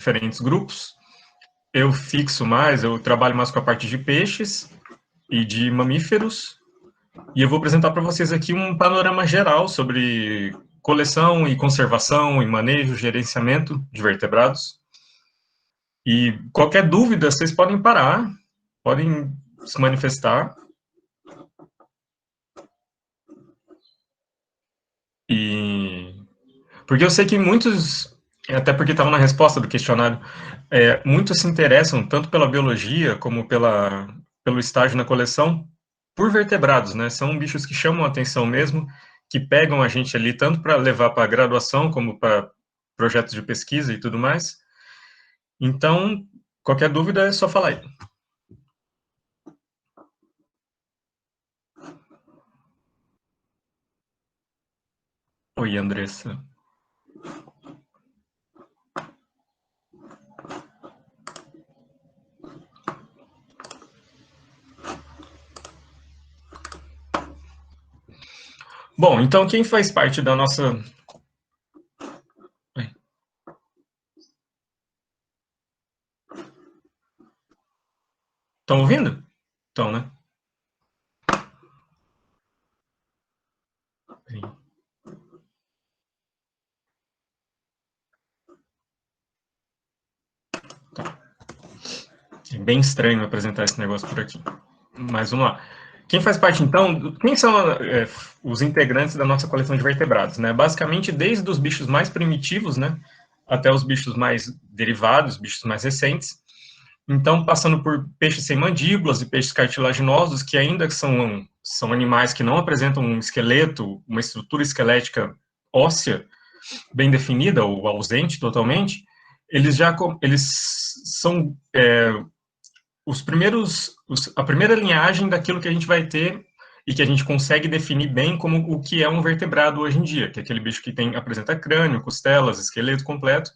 diferentes grupos. Eu trabalho mais com a parte de peixes e de mamíferos, e eu vou apresentar para vocês aqui um panorama geral sobre coleção e conservação e manejo, gerenciamento de vertebrados. E qualquer dúvida, vocês podem parar, podem se manifestar. Porque eu sei que muitos, até porque estava na resposta do questionário, muitos se interessam tanto pela biologia como pelo estágio na coleção por vertebrados, né? São bichos que chamam a atenção mesmo, que pegam a gente ali tanto para levar para a graduação como para projetos de pesquisa e tudo mais. Então, qualquer dúvida é só falar aí. Oi, Andressa. Bom, então quem faz parte da nossa... Estão ouvindo? Estão, né? É bem estranho apresentar esse negócio por aqui. Mas vamos lá. Quem faz parte, então, quem são os integrantes da nossa coleção de vertebrados, né? Basicamente, desde os bichos mais primitivos, né, até os bichos mais derivados, bichos mais recentes. Então, passando por peixes sem mandíbulas e peixes cartilaginosos, que ainda são animais que não apresentam um esqueleto, uma estrutura esquelética óssea bem definida ou ausente totalmente, eles são a primeira linhagem daquilo que a gente vai ter e que a gente consegue definir bem como o que é um vertebrado hoje em dia, que é aquele bicho que apresenta crânio, costelas, esqueleto completo.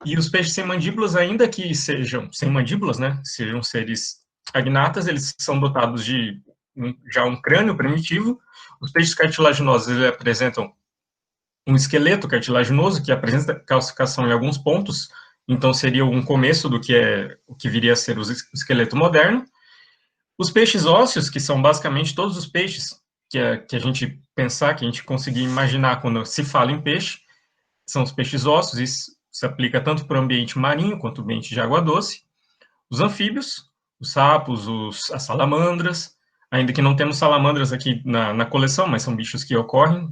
E os peixes sem mandíbulas, ainda que sejam sem mandíbulas, né, sejam seres agnatas, eles são dotados de já um crânio primitivo. Os peixes cartilaginosos, eles apresentam um esqueleto cartilaginoso que apresenta calcificação em alguns pontos, então seria um começo do que o que viria a ser o esqueleto moderno. Os peixes ósseos, que são basicamente todos os peixes que a gente pensar, que a gente conseguir imaginar quando se fala em peixe, são os peixes ósseos, isso se aplica tanto para o ambiente marinho quanto o ambiente de água doce. Os anfíbios, os sapos, as salamandras, ainda que não temos salamandras aqui na coleção, mas são bichos que ocorrem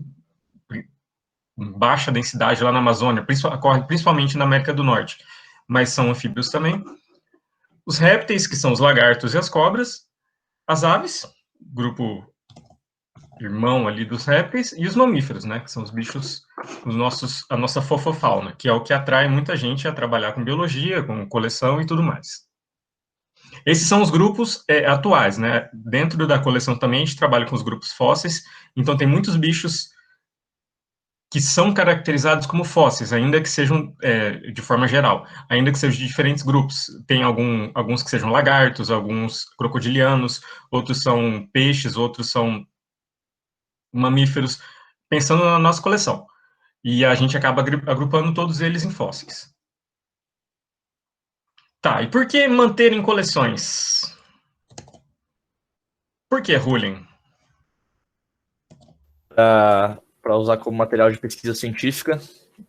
em baixa densidade lá na Amazônia, ocorrem principalmente na América do Norte, mas são anfíbios também. Os répteis, que são os lagartos e as cobras, as aves, grupo irmão ali dos répteis, e os mamíferos, né, que são os bichos, a nossa fofofauna, que é o que atrai muita gente a trabalhar com biologia, com coleção e tudo mais. Esses são os grupos atuais, né, dentro da coleção também a gente trabalha com os grupos fósseis, então tem muitos bichos que são caracterizados como fósseis, ainda que sejam, de forma geral, ainda que sejam de diferentes grupos. Tem alguns que sejam lagartos, alguns crocodilianos, outros são peixes, outros são mamíferos, pensando na nossa coleção. E a gente acaba agrupando todos eles em fósseis. Tá, e por que manter em coleções? Por que ruling? Para usar como material de pesquisa científica,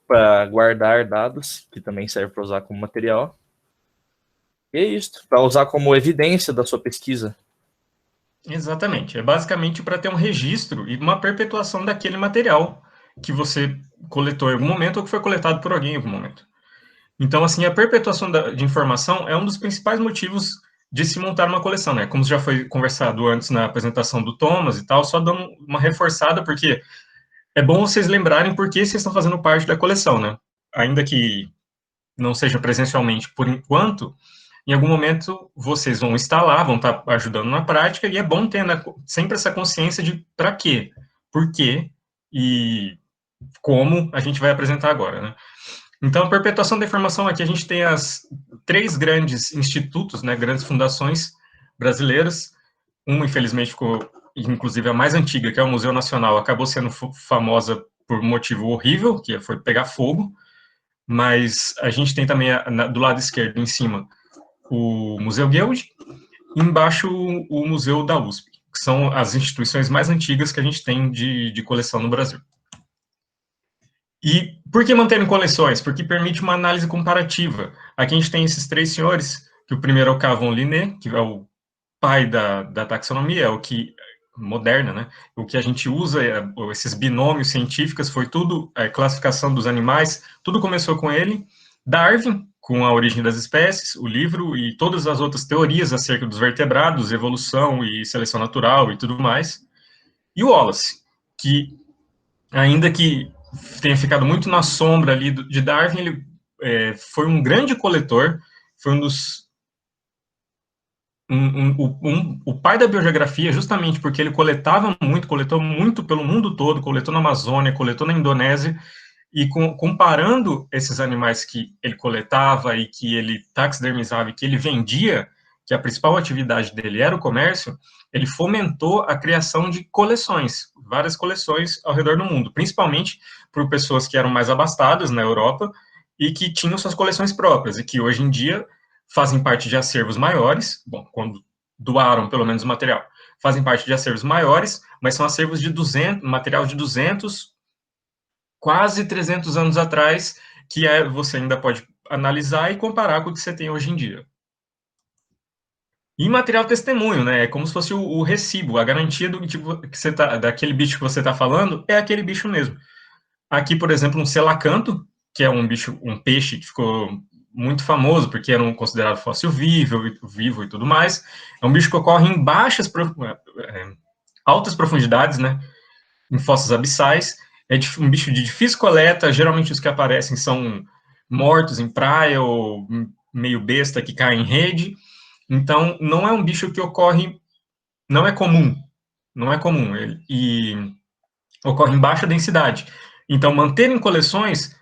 para guardar dados, que também serve para usar como material. E é isso, para usar como evidência da sua pesquisa. Exatamente, é basicamente para ter um registro e uma perpetuação daquele material que você coletou em algum momento ou que foi coletado por alguém em algum momento. Então, assim, a perpetuação de informação é um dos principais motivos de se montar uma coleção, né? Como já foi conversado antes na apresentação do Thomas e tal, só dando uma reforçada, porque é bom vocês lembrarem por que vocês estão fazendo parte da coleção, né? Ainda que não seja presencialmente por enquanto, em algum momento vocês vão estar lá, vão estar ajudando na prática, e é bom ter sempre essa consciência de para quê, por quê e como a gente vai apresentar agora, né? Então, a perpetuação da informação, aqui a gente tem as 3 grandes institutos, né, grandes fundações brasileiras. Uma, infelizmente, ficou, inclusive, a mais antiga, que é o Museu Nacional, acabou sendo famosa por um motivo horrível, que foi pegar fogo. mas a gente tem também, do lado esquerdo, em cima, o Museu Guild, e embaixo o Museu da USP, que são as instituições mais antigas que a gente tem de coleção no Brasil. E por que manterem coleções? Porque permite uma análise comparativa. Aqui a gente tem esses três senhores, que o primeiro é o Cavon Linné, que é o pai da taxonomia, é o que moderna, né? O que a gente usa, esses binômios científicos, foi tudo, a classificação dos animais, tudo começou com ele. Darwin, com a origem das espécies, o livro e todas as outras teorias acerca dos vertebrados, evolução e seleção natural e tudo mais. E o Wallace, que, ainda que tenha ficado muito na sombra ali de Darwin, ele foi um grande coletor, foi um dos o pai da biogeografia, justamente porque ele coletou muito pelo mundo todo, coletou na Amazônia, coletou na Indonésia, e comparando esses animais que ele coletava e que ele taxidermizava e que ele vendia, que a principal atividade dele era o comércio, ele fomentou a criação de coleções, várias coleções ao redor do mundo, principalmente por pessoas que eram mais abastadas na Europa e que tinham suas coleções próprias, e que hoje em dia fazem parte de acervos maiores, bom, quando doaram pelo menos o material, fazem parte de acervos maiores, mas são acervos de 200, material de 200, quase 300 anos atrás, que você ainda pode analisar e comparar com o que você tem hoje em dia. E material testemunho, né? É como se fosse o recibo, a garantia do tipo que você tá, daquele bicho que você está falando, é aquele bicho mesmo. Aqui, por exemplo, um selacanto, que é um bicho, um peixe que ficou muito famoso, porque era considerado fóssil vivo e tudo mais. É um bicho que ocorre em altas profundidades, né? Em fossas abissais. É um bicho de difícil coleta, geralmente os que aparecem são mortos em praia ou meio besta que cai em rede. Então, não é um bicho que ocorre, não é comum, e ocorre em baixa densidade. Então, manter em coleções,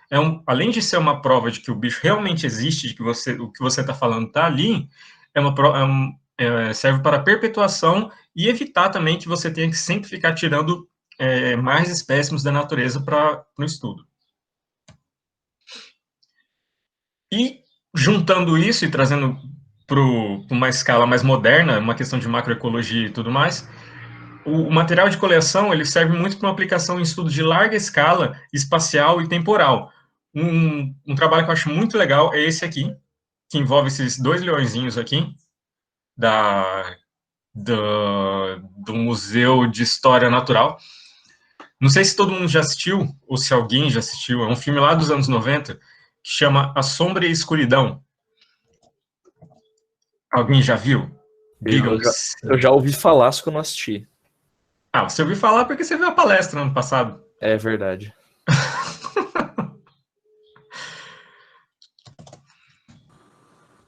além de ser uma prova de que o bicho realmente existe, de que o que você está falando está ali, serve para perpetuação e evitar também que você tenha que sempre ficar tirando mais espécimes da natureza para o estudo. E, juntando isso e trazendo para uma escala mais moderna, uma questão de macroecologia e tudo mais, o material de coleção ele serve muito para uma aplicação em estudo de larga escala, espacial e temporal. Um trabalho que eu acho muito legal é esse aqui, que envolve esses dois leõezinhos aqui, do Museu de História Natural. Não sei se todo mundo já assistiu, ou se alguém já assistiu, é um filme lá dos anos 90, que chama A Sombra e a Escuridão. Alguém já viu? Eu já ouvi falar, só que eu não assisti. Ah, você ouviu falar porque você viu a palestra no ano passado. É verdade.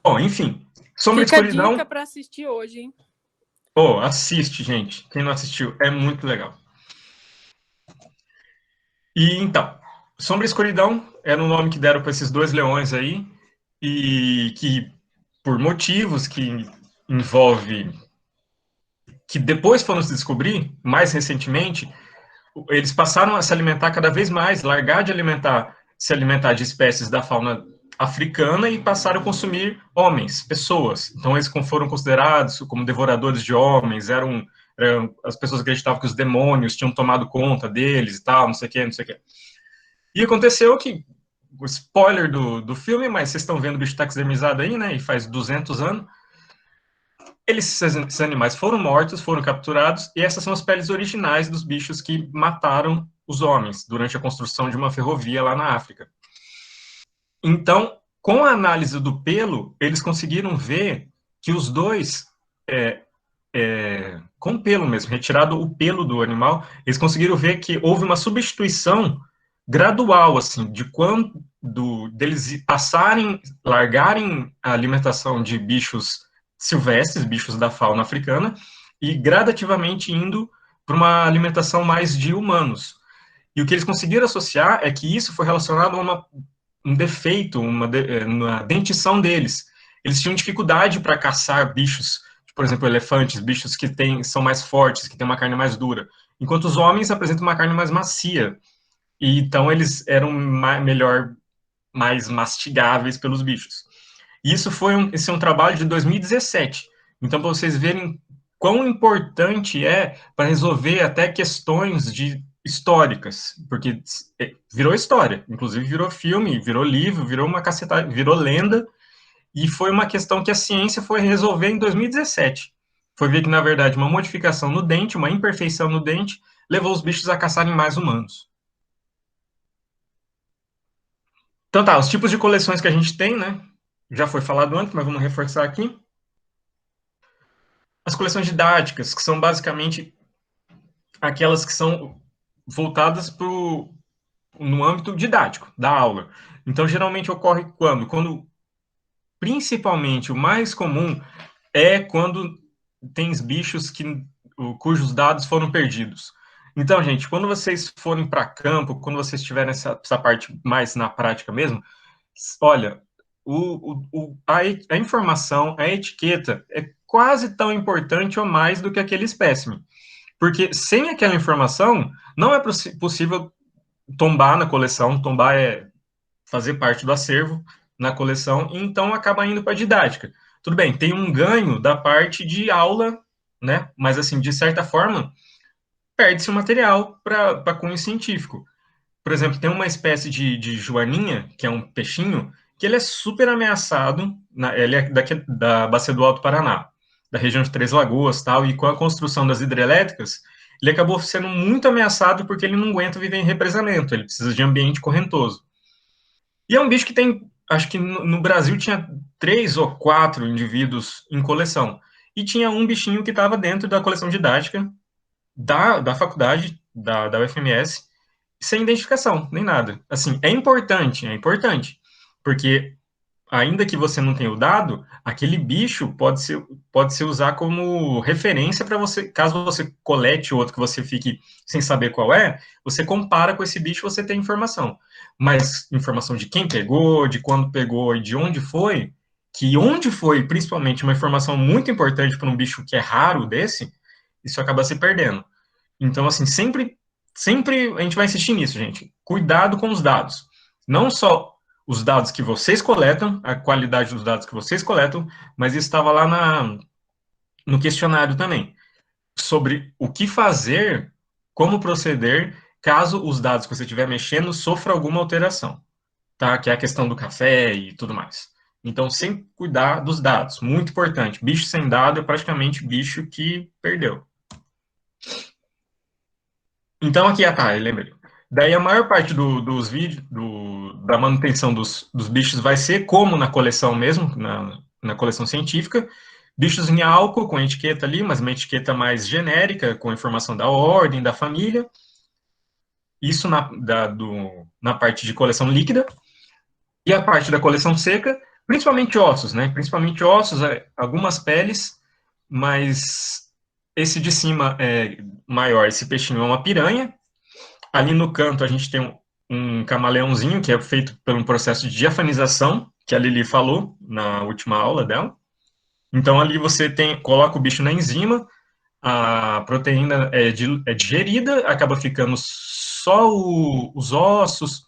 Bom, enfim. Sombra e Fica a Escuridão. dica para assistir hoje, hein? Oh, assiste, gente. Quem não assistiu, é muito legal. E então, Sombra e Escuridão era o nome que deram para esses dois leões aí, e que, por motivos que envolve, que depois foram se descobrir, mais recentemente, eles passaram a se alimentar cada vez mais, largar de se alimentar de espécies da fauna africana e passaram a consumir homens, pessoas. Então eles foram considerados como devoradores de homens, as pessoas acreditavam que os demônios tinham tomado conta deles e tal, não sei o que, não sei o que. E aconteceu que, o spoiler do filme, mas vocês estão vendo o bicho taxidermizado aí, né, e faz 200 anos, esses animais foram mortos, foram capturados, e essas são as peles originais dos bichos que mataram os homens durante a construção de uma ferrovia lá na África. Então, com a análise do pelo, eles conseguiram ver que os dois, com pelo mesmo, retirado o pelo do animal, eles conseguiram ver que houve uma substituição gradual, assim, de quando deles largarem a alimentação de bichos silvestres, bichos da fauna africana, e gradativamente indo para uma alimentação mais de humanos. E o que eles conseguiram associar é que isso foi relacionado a um defeito, uma dentição deles. Eles tinham dificuldade para caçar bichos, por exemplo, elefantes, bichos que são mais fortes, que têm uma carne mais dura, enquanto os homens apresentam uma carne mais macia. E então eles eram melhor mais mastigáveis pelos bichos. Esse é um trabalho de 2017. Então, para vocês verem quão importante é para resolver até questões históricas, porque virou história, inclusive virou filme, virou livro, virou uma cacetada, virou lenda, e foi uma questão que a ciência foi resolver em 2017. Foi ver que, na verdade, uma modificação no dente, uma imperfeição no dente, levou os bichos a caçarem mais humanos. Então tá, os tipos de coleções que a gente tem, né? Já foi falado antes, mas vamos reforçar aqui. As coleções didáticas, que são basicamente aquelas que são voltadas no âmbito didático, da aula. Então, geralmente ocorre quando? Quando, principalmente, o mais comum é quando tem bichos cujos dados foram perdidos. Então, gente, quando vocês forem para campo, quando vocês tiverem essa parte mais na prática mesmo, olha, a informação, a etiqueta é quase tão importante ou mais do que aquele espécime. Porque sem aquela informação, não é possível tombar na coleção, tombar é fazer parte do acervo na coleção, e então acaba indo para a didática. Tudo bem, tem um ganho da parte de aula, né? Mas, assim, de certa forma, perde-se o material para cunho científico. Por exemplo, tem uma espécie de joaninha, que é um peixinho, que ele é super ameaçado, ele é da Bacia do Alto Paraná, da região de Três Lagoas, tal, e com a construção das hidrelétricas, ele acabou sendo muito ameaçado porque ele não aguenta viver em represamento, ele precisa de ambiente correntoso. E é um bicho que tem, acho que no Brasil tinha 3 ou 4 indivíduos em coleção, e tinha um bichinho que estava dentro da coleção didática da faculdade, da UFMS, sem identificação, nem nada. Assim, é importante, porque ainda que você não tenha o dado, aquele bicho pode ser usar como referência para você, caso você colete outro que você fique sem saber qual é, você compara com esse bicho, você tem informação. Mas informação de quem pegou, de quando pegou e de onde foi, principalmente, uma informação muito importante para um bicho que é raro desse, isso acaba se perdendo. Então, assim, sempre a gente vai insistir nisso, gente. Cuidado com os dados. Não só os dados que vocês coletam, a qualidade dos dados que vocês coletam, mas isso estava lá no questionário também, sobre o que fazer, como proceder, caso os dados que você estiver mexendo sofra alguma alteração, tá? Que é a questão do café e tudo mais. Então, sempre cuidar dos dados, muito importante. Bicho sem dado é praticamente bicho que perdeu. Então, aqui, tá, eu lembrei. Daí a maior parte dos vídeos, da manutenção dos bichos vai ser como na coleção mesmo, na coleção científica, bichos em álcool, com etiqueta ali, mas uma etiqueta mais genérica, com informação da ordem, da família. Isso na parte de coleção líquida. E a parte da coleção seca, principalmente ossos, né? Principalmente ossos, algumas peles, mas esse de cima é maior, esse peixinho é uma piranha. Ali no canto a gente tem um camaleãozinho, que é feito por um processo de diafanização, que a Lili falou na última aula dela. Então ali você coloca o bicho na enzima, a proteína é digerida, acaba ficando só os ossos,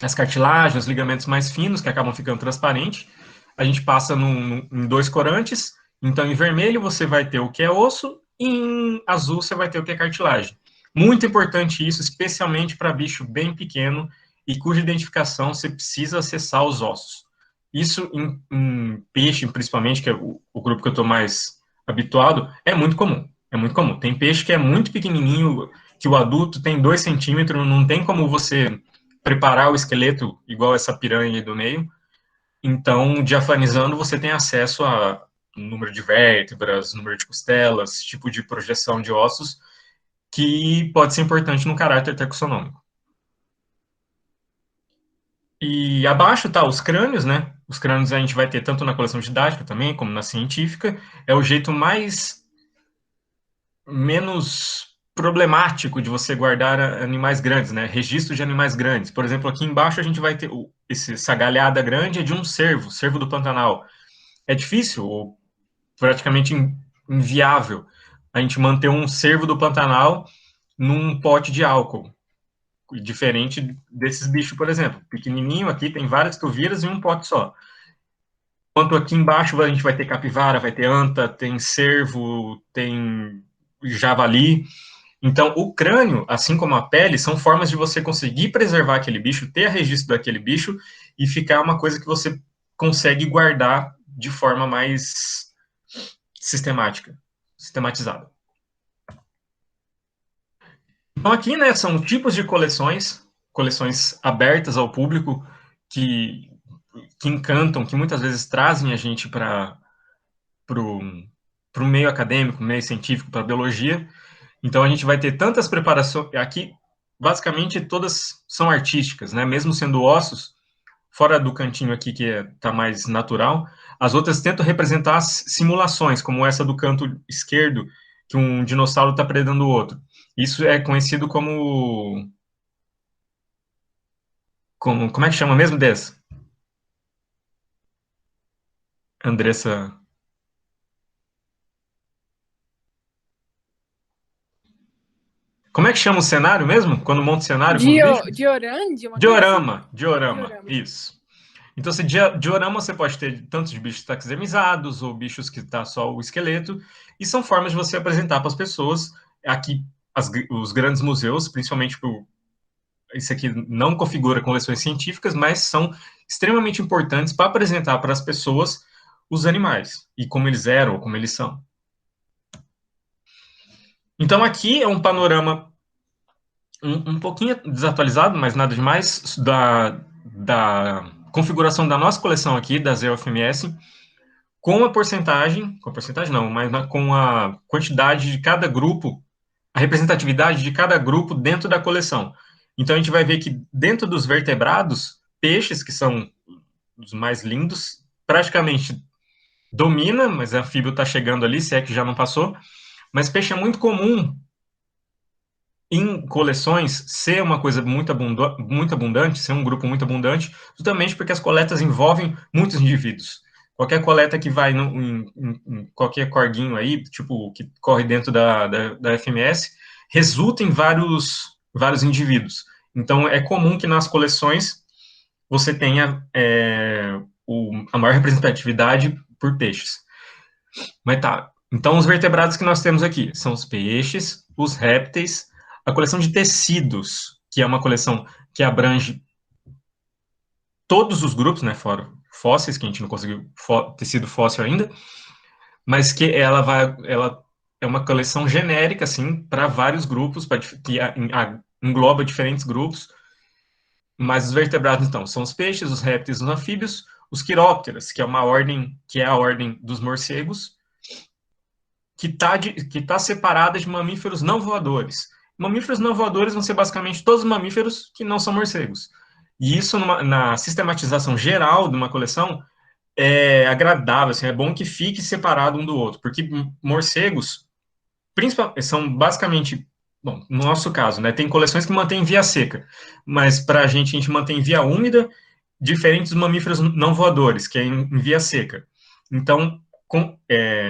as cartilagens, os ligamentos mais finos, que acabam ficando transparentes. A gente passa em 2 corantes, então em vermelho você vai ter o que é osso, e em azul você vai ter o que é cartilagem. Muito importante isso, especialmente para bicho bem pequeno e cuja identificação você precisa acessar os ossos. Isso em peixe, principalmente, que é o grupo que eu estou mais habituado, é muito comum. É muito comum. Tem peixe que é muito pequenininho, que o adulto tem 2 centímetros, não tem como você preparar o esqueleto igual essa piranha aí do meio. Então, diafanizando, você tem acesso a número de vértebras, número de costelas, tipo de projeção de ossos, que pode ser importante no caráter taxonômico. E abaixo tá os crânios, né? Os crânios a gente vai ter tanto na coleção didática também, como na científica. É o jeito menos problemático de você guardar animais grandes, né? Registro de animais grandes. Por exemplo, aqui embaixo a gente vai ter essa galhada grande é de um cervo do Pantanal. É difícil, ou praticamente inviável, a gente manter um cervo do Pantanal num pote de álcool. diferente desses bichos, por exemplo. Pequenininho aqui, tem várias tuviras em um pote só. Enquanto aqui embaixo a gente vai ter capivara, vai ter anta, tem cervo, tem javali. Então, o crânio, assim como a pele, são formas de você conseguir preservar aquele bicho, ter registro daquele bicho e ficar uma coisa que você consegue guardar de forma mais sistematizada. Então, aqui, né, são tipos de coleções abertas ao público que encantam, que muitas vezes trazem a gente para o meio acadêmico, meio científico, para a biologia. Então, a gente vai ter tantas preparações. Aqui, basicamente, todas são artísticas, né? Mesmo sendo ossos, fora do cantinho aqui, que está mais natural, as outras tentam representar simulações, como essa do canto esquerdo, que um dinossauro está predando o outro. Isso é conhecido como é que chama mesmo desse? Andressa. Como é que chama o cenário mesmo? Quando monta o cenário com os bichos? Diorama, uma coisa Diorama, assim? diorama, isso. Então, diorama você pode ter tanto de bichos taxemizados ou bichos que está só o esqueleto, e são formas de você apresentar para as pessoas. Aqui, os grandes museus, principalmente isso aqui não configura coleções científicas, mas são extremamente importantes para apresentar para as pessoas os animais, e como eles eram, ou como eles são. Então, aqui é um panorama um pouquinho desatualizado, mas nada demais, da configuração da nossa coleção aqui, da ZeroFMS, com a porcentagem não, mas com a quantidade de cada grupo, a representatividade de cada grupo dentro da coleção. Então, a gente vai ver que dentro dos vertebrados, peixes, que são os mais lindos, praticamente domina, mas o anfíbio está chegando ali, se é que já não passou, mas peixe é muito comum em coleções ser uma coisa muito abundante, ser um grupo muito abundante, justamente porque as coletas envolvem muitos indivíduos. Qualquer coleta que vai em qualquer corguinho aí, tipo, que corre dentro da FMS, resulta em vários indivíduos. Então, é comum que nas coleções você tenha a maior representatividade por peixes. Mas tá, então os vertebrados que nós temos aqui são os peixes, os répteis, a coleção de tecidos, que é uma coleção que abrange todos os grupos, né, fora fósseis, que a gente não conseguiu tecido fóssil ainda, mas que ela é uma coleção genérica, assim, para vários grupos, que engloba diferentes grupos, mas os vertebrados, então, são os peixes, os répteis, os anfíbios, os quirópteras, que é a ordem dos morcegos, que tá separada de mamíferos não voadores. Mamíferos não voadores vão ser basicamente todos os mamíferos que não são morcegos. E isso, na sistematização geral de uma coleção, é agradável, assim, é bom que fique separado um do outro, porque morcegos são basicamente, bom, no nosso caso, né, tem coleções que mantêm via seca, mas para a gente mantém via úmida, diferente dos mamíferos não voadores, que é em via seca. Então,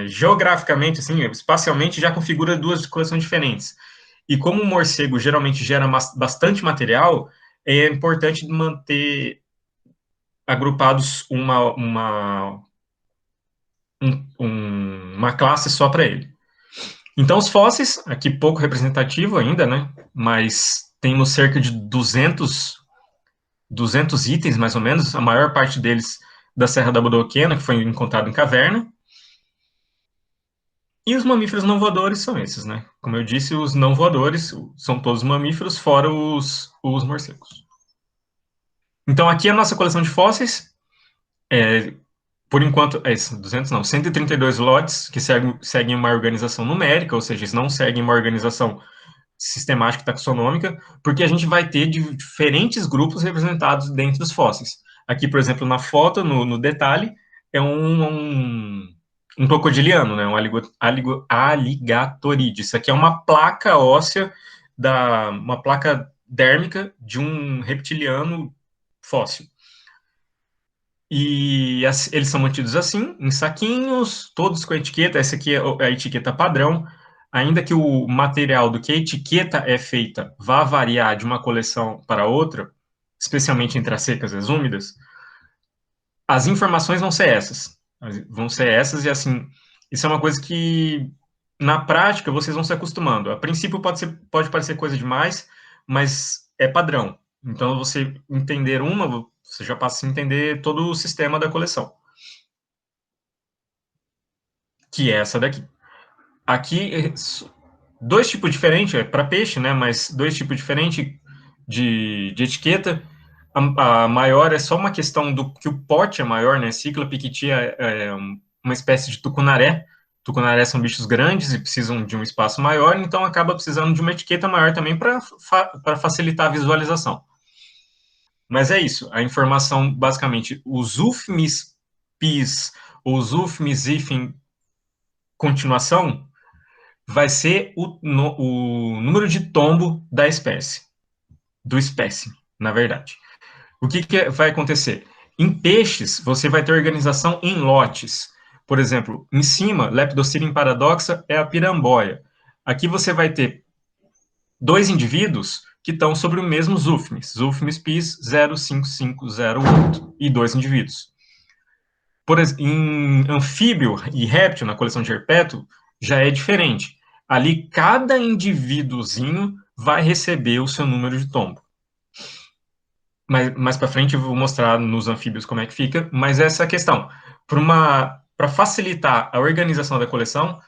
geograficamente, assim, espacialmente, já configura duas coleções diferentes. E como o morcego geralmente gera bastante material, é importante manter agrupados uma classe só para ele. Então, os fósseis, aqui pouco representativo ainda, né? Mas temos cerca de 200 itens, mais ou menos, a maior parte deles da Serra da Bodoquena, que foi encontrado em caverna. E os mamíferos não voadores são esses, né? Como eu disse, os não voadores são todos mamíferos, fora os morcegos. Então, aqui é a nossa coleção de fósseis. Por enquanto, 132 lotes que seguem uma organização numérica, ou seja, eles não seguem uma organização sistemática taxonômica, porque a gente vai ter diferentes grupos representados dentro dos fósseis. Aqui, por exemplo, na foto, no detalhe, é um crocodiliano, né, um alligatorídeo. Isso aqui é uma placa óssea, uma placa dérmica de um reptiliano fóssil. E eles são mantidos assim, em saquinhos, todos com etiqueta. Essa aqui é a etiqueta padrão. ainda que o material do que a etiqueta é feita vá variar de uma coleção para outra, especialmente entre as secas e as úmidas, as informações vão ser essas. Vão ser essas e, assim, isso é uma coisa que, na prática, vocês vão se acostumando. A princípio pode parecer coisa demais, mas é padrão. Então, você entender uma, você já passa a entender todo o sistema da coleção. Que é essa daqui. Aqui, dois tipos diferentes, é para peixe, né? Mas dois tipos diferentes de etiqueta. A maior é só uma questão do que o pote é maior, né? Cicla piquiti é uma espécie de tucunaré. Tucunaré são bichos grandes e precisam de um espaço maior, então acaba precisando de uma etiqueta maior também para facilitar a visualização. Mas é isso, a informação, basicamente, os UFMIS PIS, os UFMIS IFIN continuação, vai ser o número de tombo da espécie, do espécime, na verdade. O que vai acontecer? Em peixes, você vai ter organização em lotes. Por exemplo, em cima, Lepidosirem paradoxa é a piramboia. Aqui você vai ter dois indivíduos que estão sobre o mesmo Zufmis, Zufmis pis 05508, e dois indivíduos. Em anfíbio e réptil, na coleção de herpeto, já é diferente. Ali, cada indivíduozinho vai receber o seu número de tombo. Mais para frente eu vou mostrar nos anfíbios como é que fica, mas essa é a questão. Para facilitar a organização da coleção,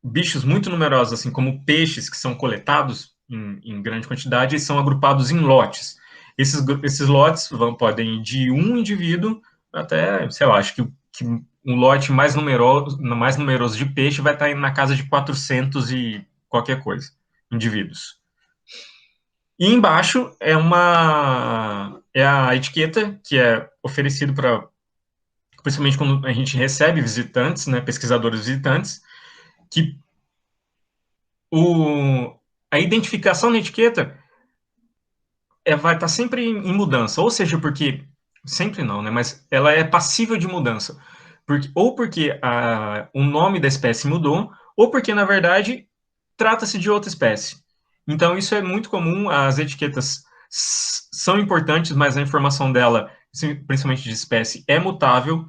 bichos muito numerosos, assim como peixes que são coletados em grande quantidade, são agrupados em lotes. Esses lotes podem ir de um indivíduo até, sei lá, acho que um lote mais numeroso de peixe vai estar na casa de 400 e qualquer coisa, indivíduos. E embaixo é a etiqueta que é oferecido para, principalmente quando a gente recebe visitantes, né, pesquisadores visitantes, que a identificação na etiqueta vai estar sempre em mudança, ou seja, porque, sempre não, né, mas ela é passível de mudança, ou porque o nome da espécie mudou, ou porque, na verdade, trata-se de outra espécie. Então, isso é muito comum, as etiquetas são importantes, mas a informação dela, principalmente de espécie, é mutável.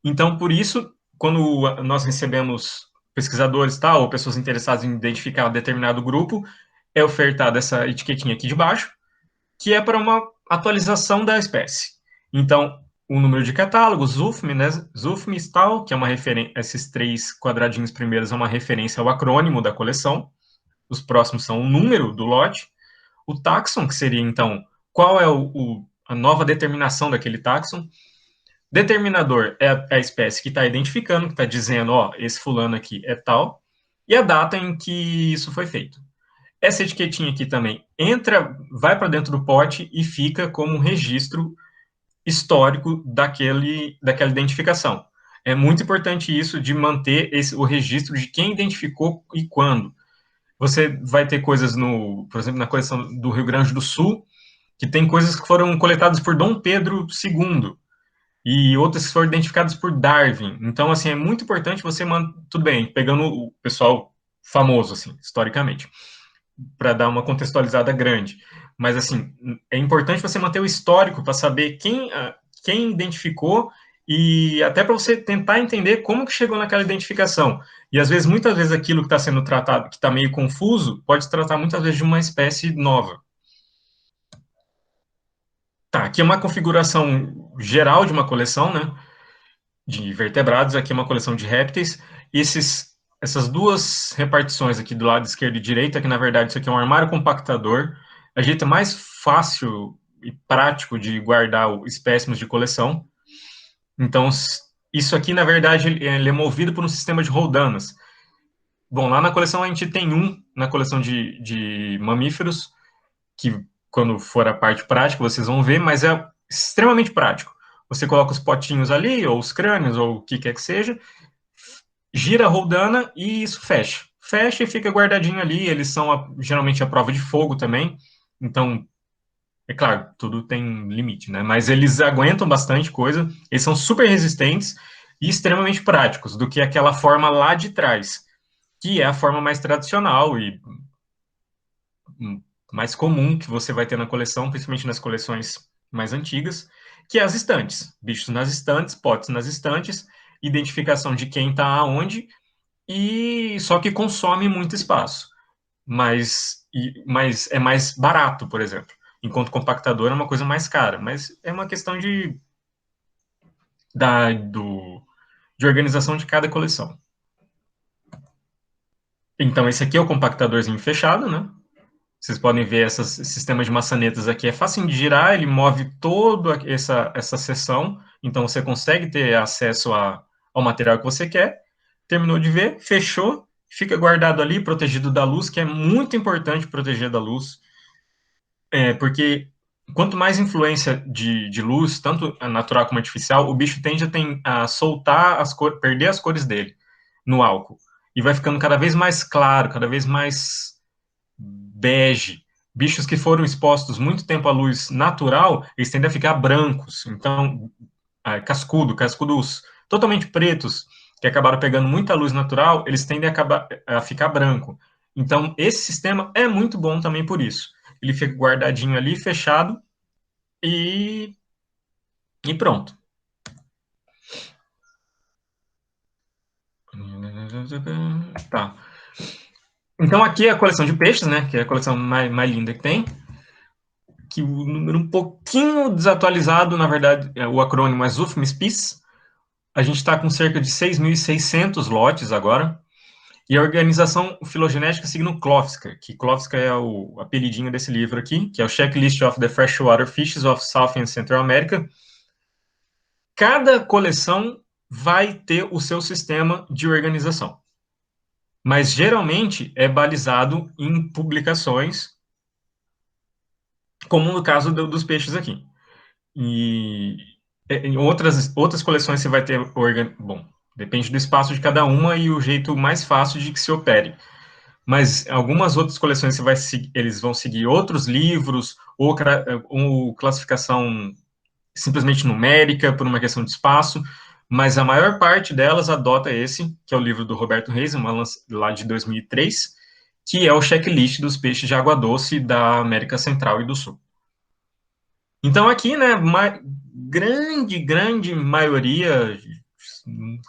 Então, por isso, quando nós recebemos pesquisadores, ou pessoas interessadas em identificar determinado grupo, é ofertada essa etiquetinha aqui de baixo, que é para uma atualização da espécie. Então, o número de catálogos, ZUFM, né, ZUFMIS tal, que é uma referência, esses 3 quadradinhos primeiros é uma referência ao acrônimo da coleção, os próximos são o número do lote, o táxon, que seria, então, qual é a nova determinação daquele táxon. Determinador é a espécie que está identificando, que está dizendo, ó, esse fulano aqui é tal, e a data em que isso foi feito. Essa etiquetinha aqui também vai para dentro do pote e fica como um registro histórico daquela identificação. É muito importante isso de manter o registro de quem identificou e quando. Você vai ter coisas, por exemplo, na coleção do Rio Grande do Sul, que tem coisas que foram coletadas por Dom Pedro II, e outras que foram identificadas por Darwin. Então, assim, é muito importante você tudo bem, pegando o pessoal famoso, assim, historicamente, para dar uma contextualizada grande. Mas, assim, é importante você manter o histórico para saber quem identificou e até para você tentar entender como que chegou naquela identificação. E, às vezes, muitas vezes, aquilo que está sendo tratado, que está meio confuso, pode se tratar, muitas vezes, de uma espécie nova. Tá, aqui é uma configuração geral de uma coleção, né, de vertebrados, aqui é uma coleção de répteis. Essas duas repartições aqui do lado esquerdo e direito, que na verdade isso aqui é um armário compactador, a jeito mais fácil e prático de guardar espécimes de coleção. Então, isso aqui, na verdade, ele é movido por um sistema de roldanas. Bom, lá na coleção a gente tem na coleção de mamíferos, que quando for a parte prática vocês vão ver, mas é extremamente prático. Você coloca os potinhos ali, ou os crânios, ou o que quer que seja, gira a roldana e isso fecha. Fecha e fica guardadinho ali. Eles são geralmente a prova de fogo também. Então, é claro, tudo tem limite, né? Mas eles aguentam bastante coisa. Eles são super resistentes e extremamente práticos, do que aquela forma lá de trás. que é a forma mais tradicional e mais comum que você vai ter na coleção, principalmente nas coleções mais antigas, que é as estantes. Bichos nas estantes, potes nas estantes, identificação de quem está aonde, e só que consome muito espaço. Mas é mais barato, por exemplo. Enquanto compactador é uma coisa mais cara. Mas é uma questão da, do, de organização de cada coleção. Então, esse aqui é o compactadorzinho fechado, né? Vocês podem ver esse sistema de maçanetas aqui. É fácil de girar, ele move toda essa seção. Então, você consegue ter acesso ao material que você quer. Terminou de ver, fechou, fica guardado ali, protegido da luz, que é muito importante proteger da luz. Porque quanto mais influência de luz, tanto a natural como artificial, o bicho tende a soltar perder as cores dele no álcool. E vai ficando cada vez mais claro, cada vez mais bege. Bichos que foram expostos muito tempo à luz natural, eles tendem a ficar brancos. Então, cascudos totalmente pretos, que acabaram pegando muita luz natural, eles tendem a ficar branco. Então, esse sistema é muito bom também por isso. Ele fica guardadinho ali, fechado, e, e pronto. Tá. Então, aqui é a coleção de peixes, né? Que é a coleção mais linda que tem. Que o número um pouquinho desatualizado, na verdade, o acrônimo é ZUFMSPIS. A gente está com cerca de 6.600 lotes agora. E a organização filogenética seguindo Klofska, que Klofska é o apelidinho desse livro aqui, que é o Checklist of the Freshwater Fishes of South and Central America. Cada coleção vai ter o seu sistema de organização. Mas geralmente é balizado em publicações, como no caso dos peixes aqui. E em outras coleções você vai ter, bom, depende do espaço de cada uma e o jeito mais fácil de que se opere. Mas algumas outras coleções eles vão seguir outros livros, ou classificação simplesmente numérica, por uma questão de espaço, mas a maior parte delas adota esse, que é o livro do Roberto Reis, lá de 2003, que é o checklist dos peixes de água doce da América Central e do Sul. Então aqui, né, grande maioria,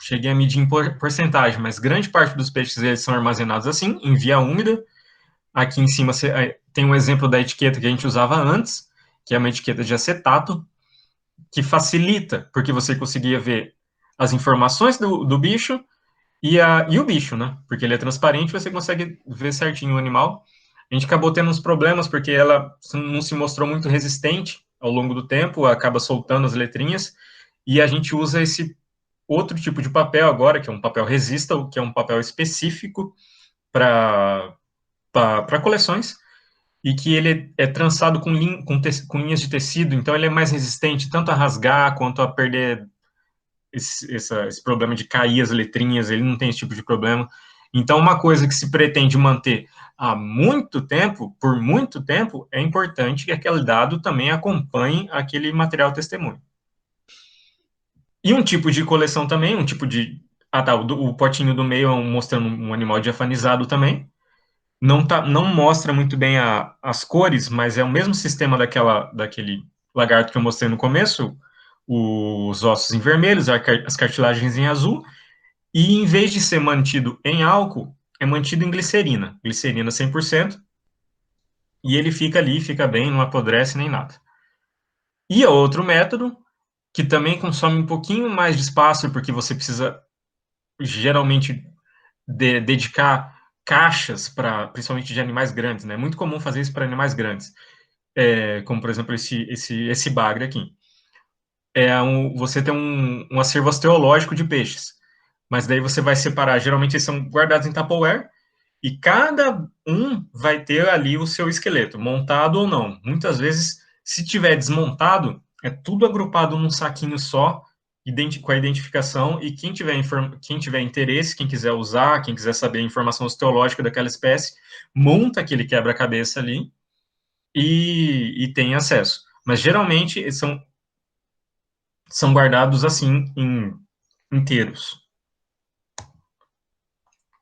cheguei a medir em porcentagem, mas grande parte dos peixes eles são armazenados assim, em via úmida. Aqui em cima tem um exemplo da etiqueta que a gente usava antes, que é uma etiqueta de acetato, que facilita, porque você conseguia ver as informações do bicho e o bicho, né? Porque ele é transparente, você consegue ver certinho o animal. A gente acabou tendo uns problemas, porque ela não se mostrou muito resistente ao longo do tempo, acaba soltando as letrinhas, e a gente usa esse outro tipo de papel agora, que é um papel Resistal, que é um papel específico para coleções, e que ele é trançado com linhas de tecido, então ele é mais resistente tanto a rasgar quanto a perder esse problema de cair as letrinhas, ele não tem esse tipo de problema. Então, uma coisa que se pretende manter há muito tempo, por muito tempo, é importante que aquele dado também acompanhe aquele material testemunho. E um tipo de coleção também, um tipo de... Ah, tá, o potinho do meio é mostrando um animal diafanizado também. Não mostra muito bem as cores, mas é o mesmo sistema daquele lagarto que eu mostrei no começo, os ossos em vermelho, as cartilagens em azul, e em vez de ser mantido em álcool, é mantido em glicerina 100%, e ele fica ali, fica bem, não apodrece nem nada. E outro método, que também consome um pouquinho mais de espaço, porque você precisa geralmente dedicar caixas para, principalmente de animais grandes, né? É muito comum fazer isso para animais grandes, como por exemplo esse bagre aqui. Você tem um acervo osteológico de peixes, mas daí você vai separar. Geralmente eles são guardados em Tupperware e cada um vai ter ali o seu esqueleto, montado ou não. Muitas vezes, se tiver desmontado, é tudo agrupado num saquinho só, com a identificação, e quem tiver interesse, quem quiser usar, quem quiser saber a informação osteológica daquela espécie, monta aquele quebra-cabeça ali e tem acesso. Mas geralmente eles são guardados assim, inteiros.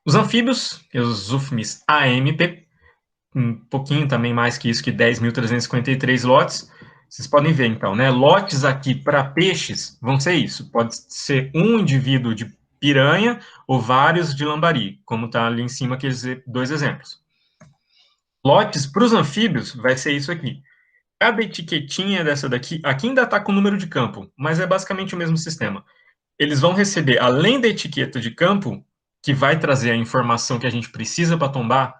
Os anfíbios, os UFMs AMP, um pouquinho também mais que isso, que 10.353 lotes. Vocês podem ver, então, né? Lotes aqui para peixes vão ser isso. Pode ser um indivíduo de piranha ou vários de lambari, como está ali em cima aqueles dois exemplos. Lotes para os anfíbios vai ser isso aqui. Cada etiquetinha dessa daqui, aqui ainda está com o número de campo, mas é basicamente o mesmo sistema. Eles vão receber, além da etiqueta de campo, que vai trazer a informação que a gente precisa para tombar,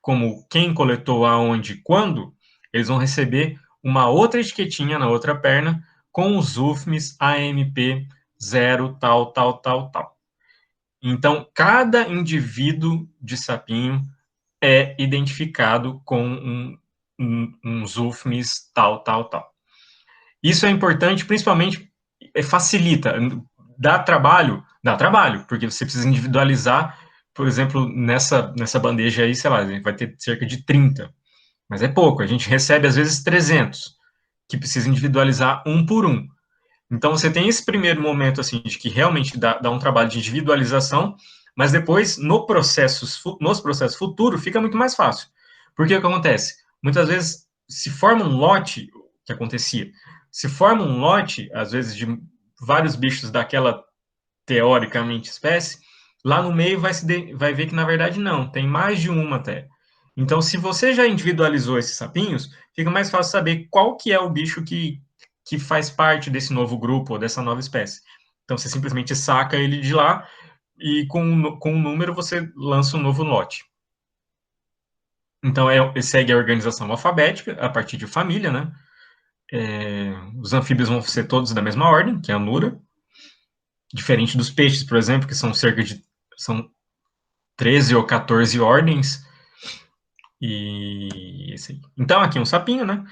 como quem coletou, aonde, quando, eles vão receber uma outra etiquetinha na outra perna com os UFMs AMP 0, tal, tal, tal, tal. Então, cada indivíduo de sapinho é identificado com uns UFMs tal, tal, tal. Isso é importante, principalmente, facilita, dá trabalho, porque você precisa individualizar, por exemplo, nessa bandeja aí, sei lá, vai ter cerca de 30, mas é pouco, a gente recebe às vezes 300, que precisa individualizar um por um. Então você tem esse primeiro momento, assim, de que realmente dá um trabalho de individualização, mas depois, nos processos futuros, fica muito mais fácil. Porque o que acontece? Muitas vezes se forma um lote, que acontecia, se forma um lote, às vezes, de vários bichos daquela, teoricamente, espécie, lá no meio vai ver que, na verdade, não, tem mais de uma até. Então, se você já individualizou esses sapinhos, fica mais fácil saber qual que é o bicho que faz parte desse novo grupo, ou dessa nova espécie. Então, você simplesmente saca ele de lá, e com um número você lança um novo lote. Então, segue a organização alfabética, a partir de família, né? Os anfíbios vão ser todos da mesma ordem, que é a Nura, diferente dos peixes, por exemplo, que são são 13 ou 14 ordens. E então, aqui um sapinho, né?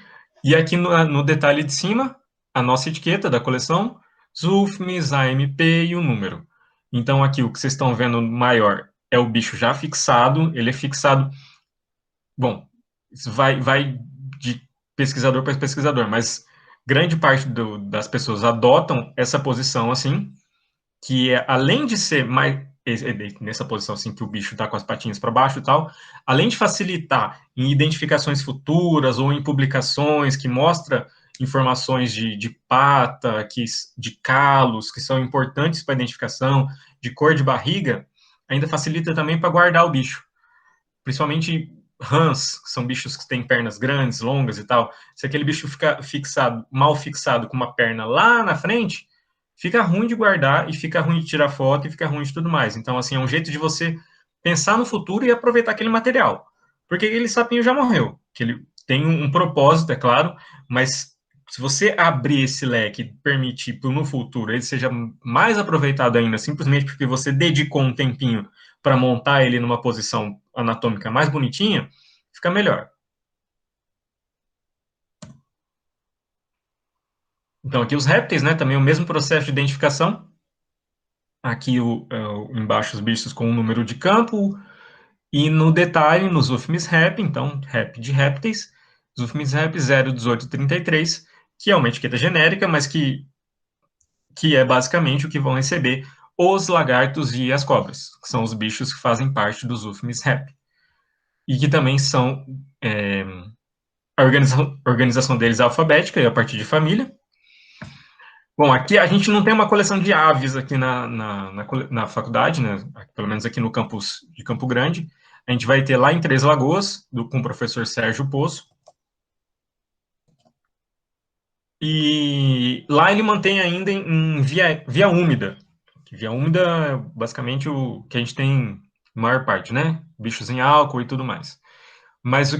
E aqui no detalhe de cima, a nossa etiqueta da coleção, ZUFMs, AMP e o número. Então, aqui o que vocês estão vendo maior é o bicho já fixado, ele é fixado. Bom, isso vai de pesquisador para pesquisador, mas grande parte das pessoas adotam essa posição assim, que é, além de ser mais nessa posição assim que o bicho está com as patinhas para baixo e tal, além de facilitar em identificações futuras ou em publicações que mostra informações de pata, de calos, que são importantes para a identificação, de cor de barriga, ainda facilita também para guardar o bicho. Principalmente rãs, que são bichos que têm pernas grandes, longas e tal. Se aquele bicho fica mal fixado com uma perna lá na frente, fica ruim de guardar e fica ruim de tirar foto e fica ruim de tudo mais. Então, assim, é um jeito de você pensar no futuro e aproveitar aquele material. Porque aquele sapinho já morreu, que ele tem um propósito, é claro, mas se você abrir esse leque e permitir que no futuro ele seja mais aproveitado ainda, simplesmente porque você dedicou um tempinho para montar ele numa posição anatômica mais bonitinha, fica melhor. Então, aqui os répteis, né? Também o mesmo processo de identificação. Aqui embaixo os bichos com o número de campo. E no detalhe, nos UFMs Rep, então, Rep de répteis, os UFMs Rep 01833, que é uma etiqueta genérica, mas que é basicamente o que vão receber os lagartos e as cobras, que são os bichos que fazem parte dos UFMs Rep. E que também são a organização deles é alfabética e a partir de família. Bom, aqui a gente não tem uma coleção de aves aqui na faculdade, né? Pelo menos aqui no campus de Campo Grande. A gente vai ter lá em Três Lagoas, com o professor Sérgio Poço. E lá ele mantém ainda em via úmida. Via úmida é basicamente o que a gente tem maior parte, né? Bichos em álcool e tudo mais. Mas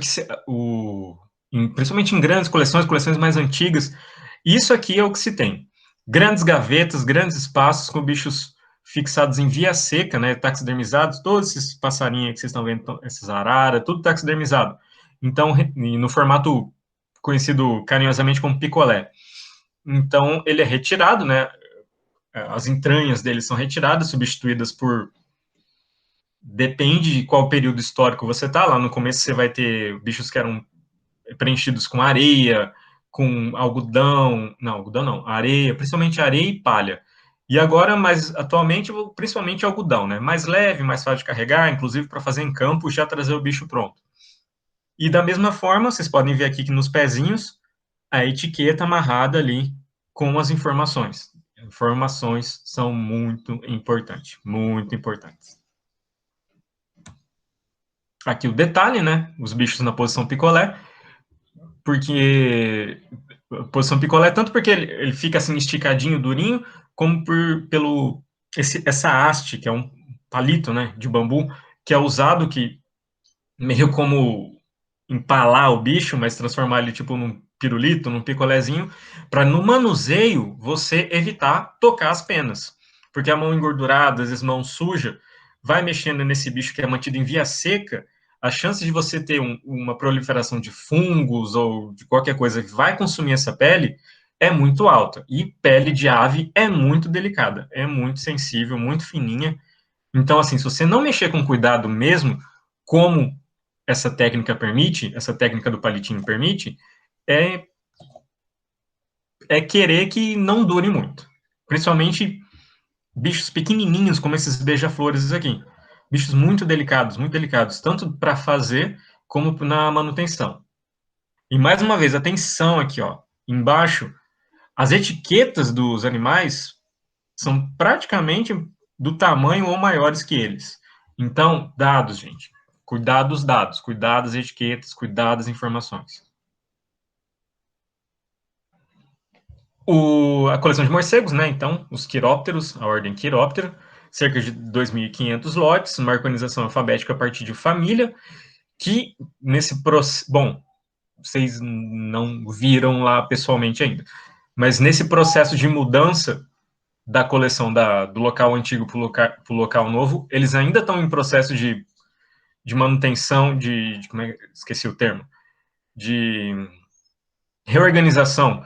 principalmente em grandes coleções mais antigas, isso aqui é o que se tem. Grandes gavetas, grandes espaços com bichos fixados em via seca, né, taxidermizados, todos esses passarinhos que vocês estão vendo, esses araras, tudo taxidermizado. Então, no formato conhecido carinhosamente como picolé. Então, ele é retirado, né, as entranhas dele são retiradas, substituídas por... Depende de qual período histórico você está. Lá no começo você vai ter bichos que eram preenchidos com areia, com algodão não, areia, principalmente areia e palha. E agora, mas atualmente, principalmente algodão, né? Mais leve, mais fácil de carregar, inclusive para fazer em campo, já trazer o bicho pronto. E da mesma forma, vocês podem ver aqui que nos pezinhos, a etiqueta amarrada ali com as informações. Informações são muito importantes, muito importantes. Aqui o detalhe, né? Os bichos na posição picolé, porque posição picolé, tanto porque ele fica assim esticadinho, durinho, como pelo essa haste, que é um palito, né, de bambu, que é usado que meio como empalar o bicho, mas transformar ele tipo num pirulito, num picolézinho, para no manuseio você evitar tocar as penas. Porque a mão engordurada, às vezes mão suja, vai mexendo nesse bicho que é mantido em via seca, a chance de você ter uma proliferação de fungos ou de qualquer coisa que vai consumir essa pele é muito alta. E pele de ave é muito delicada, é muito sensível, muito fininha. Então, assim, se você não mexer com cuidado mesmo, como essa técnica permite, essa técnica do palitinho permite, é, é querer que não dure muito. Principalmente bichos pequenininhos, como esses beija-flores aqui. Bichos muito delicados, tanto para fazer como na manutenção. E mais uma vez, atenção aqui, ó, embaixo, as etiquetas dos animais são praticamente do tamanho ou maiores que eles. Então, dados, gente. Cuidado dos dados, cuidado das etiquetas, cuidado das informações. A coleção de morcegos, né? Então, os quirópteros, a ordem quiróptera, cerca de 2.500 lotes, uma organização alfabética a partir de família, que nesse processo. Bom, vocês não viram lá pessoalmente ainda, mas nesse processo de mudança da coleção do local antigo para o local novo, eles ainda estão em processo de manutenção, como é, esqueci o termo, de reorganização.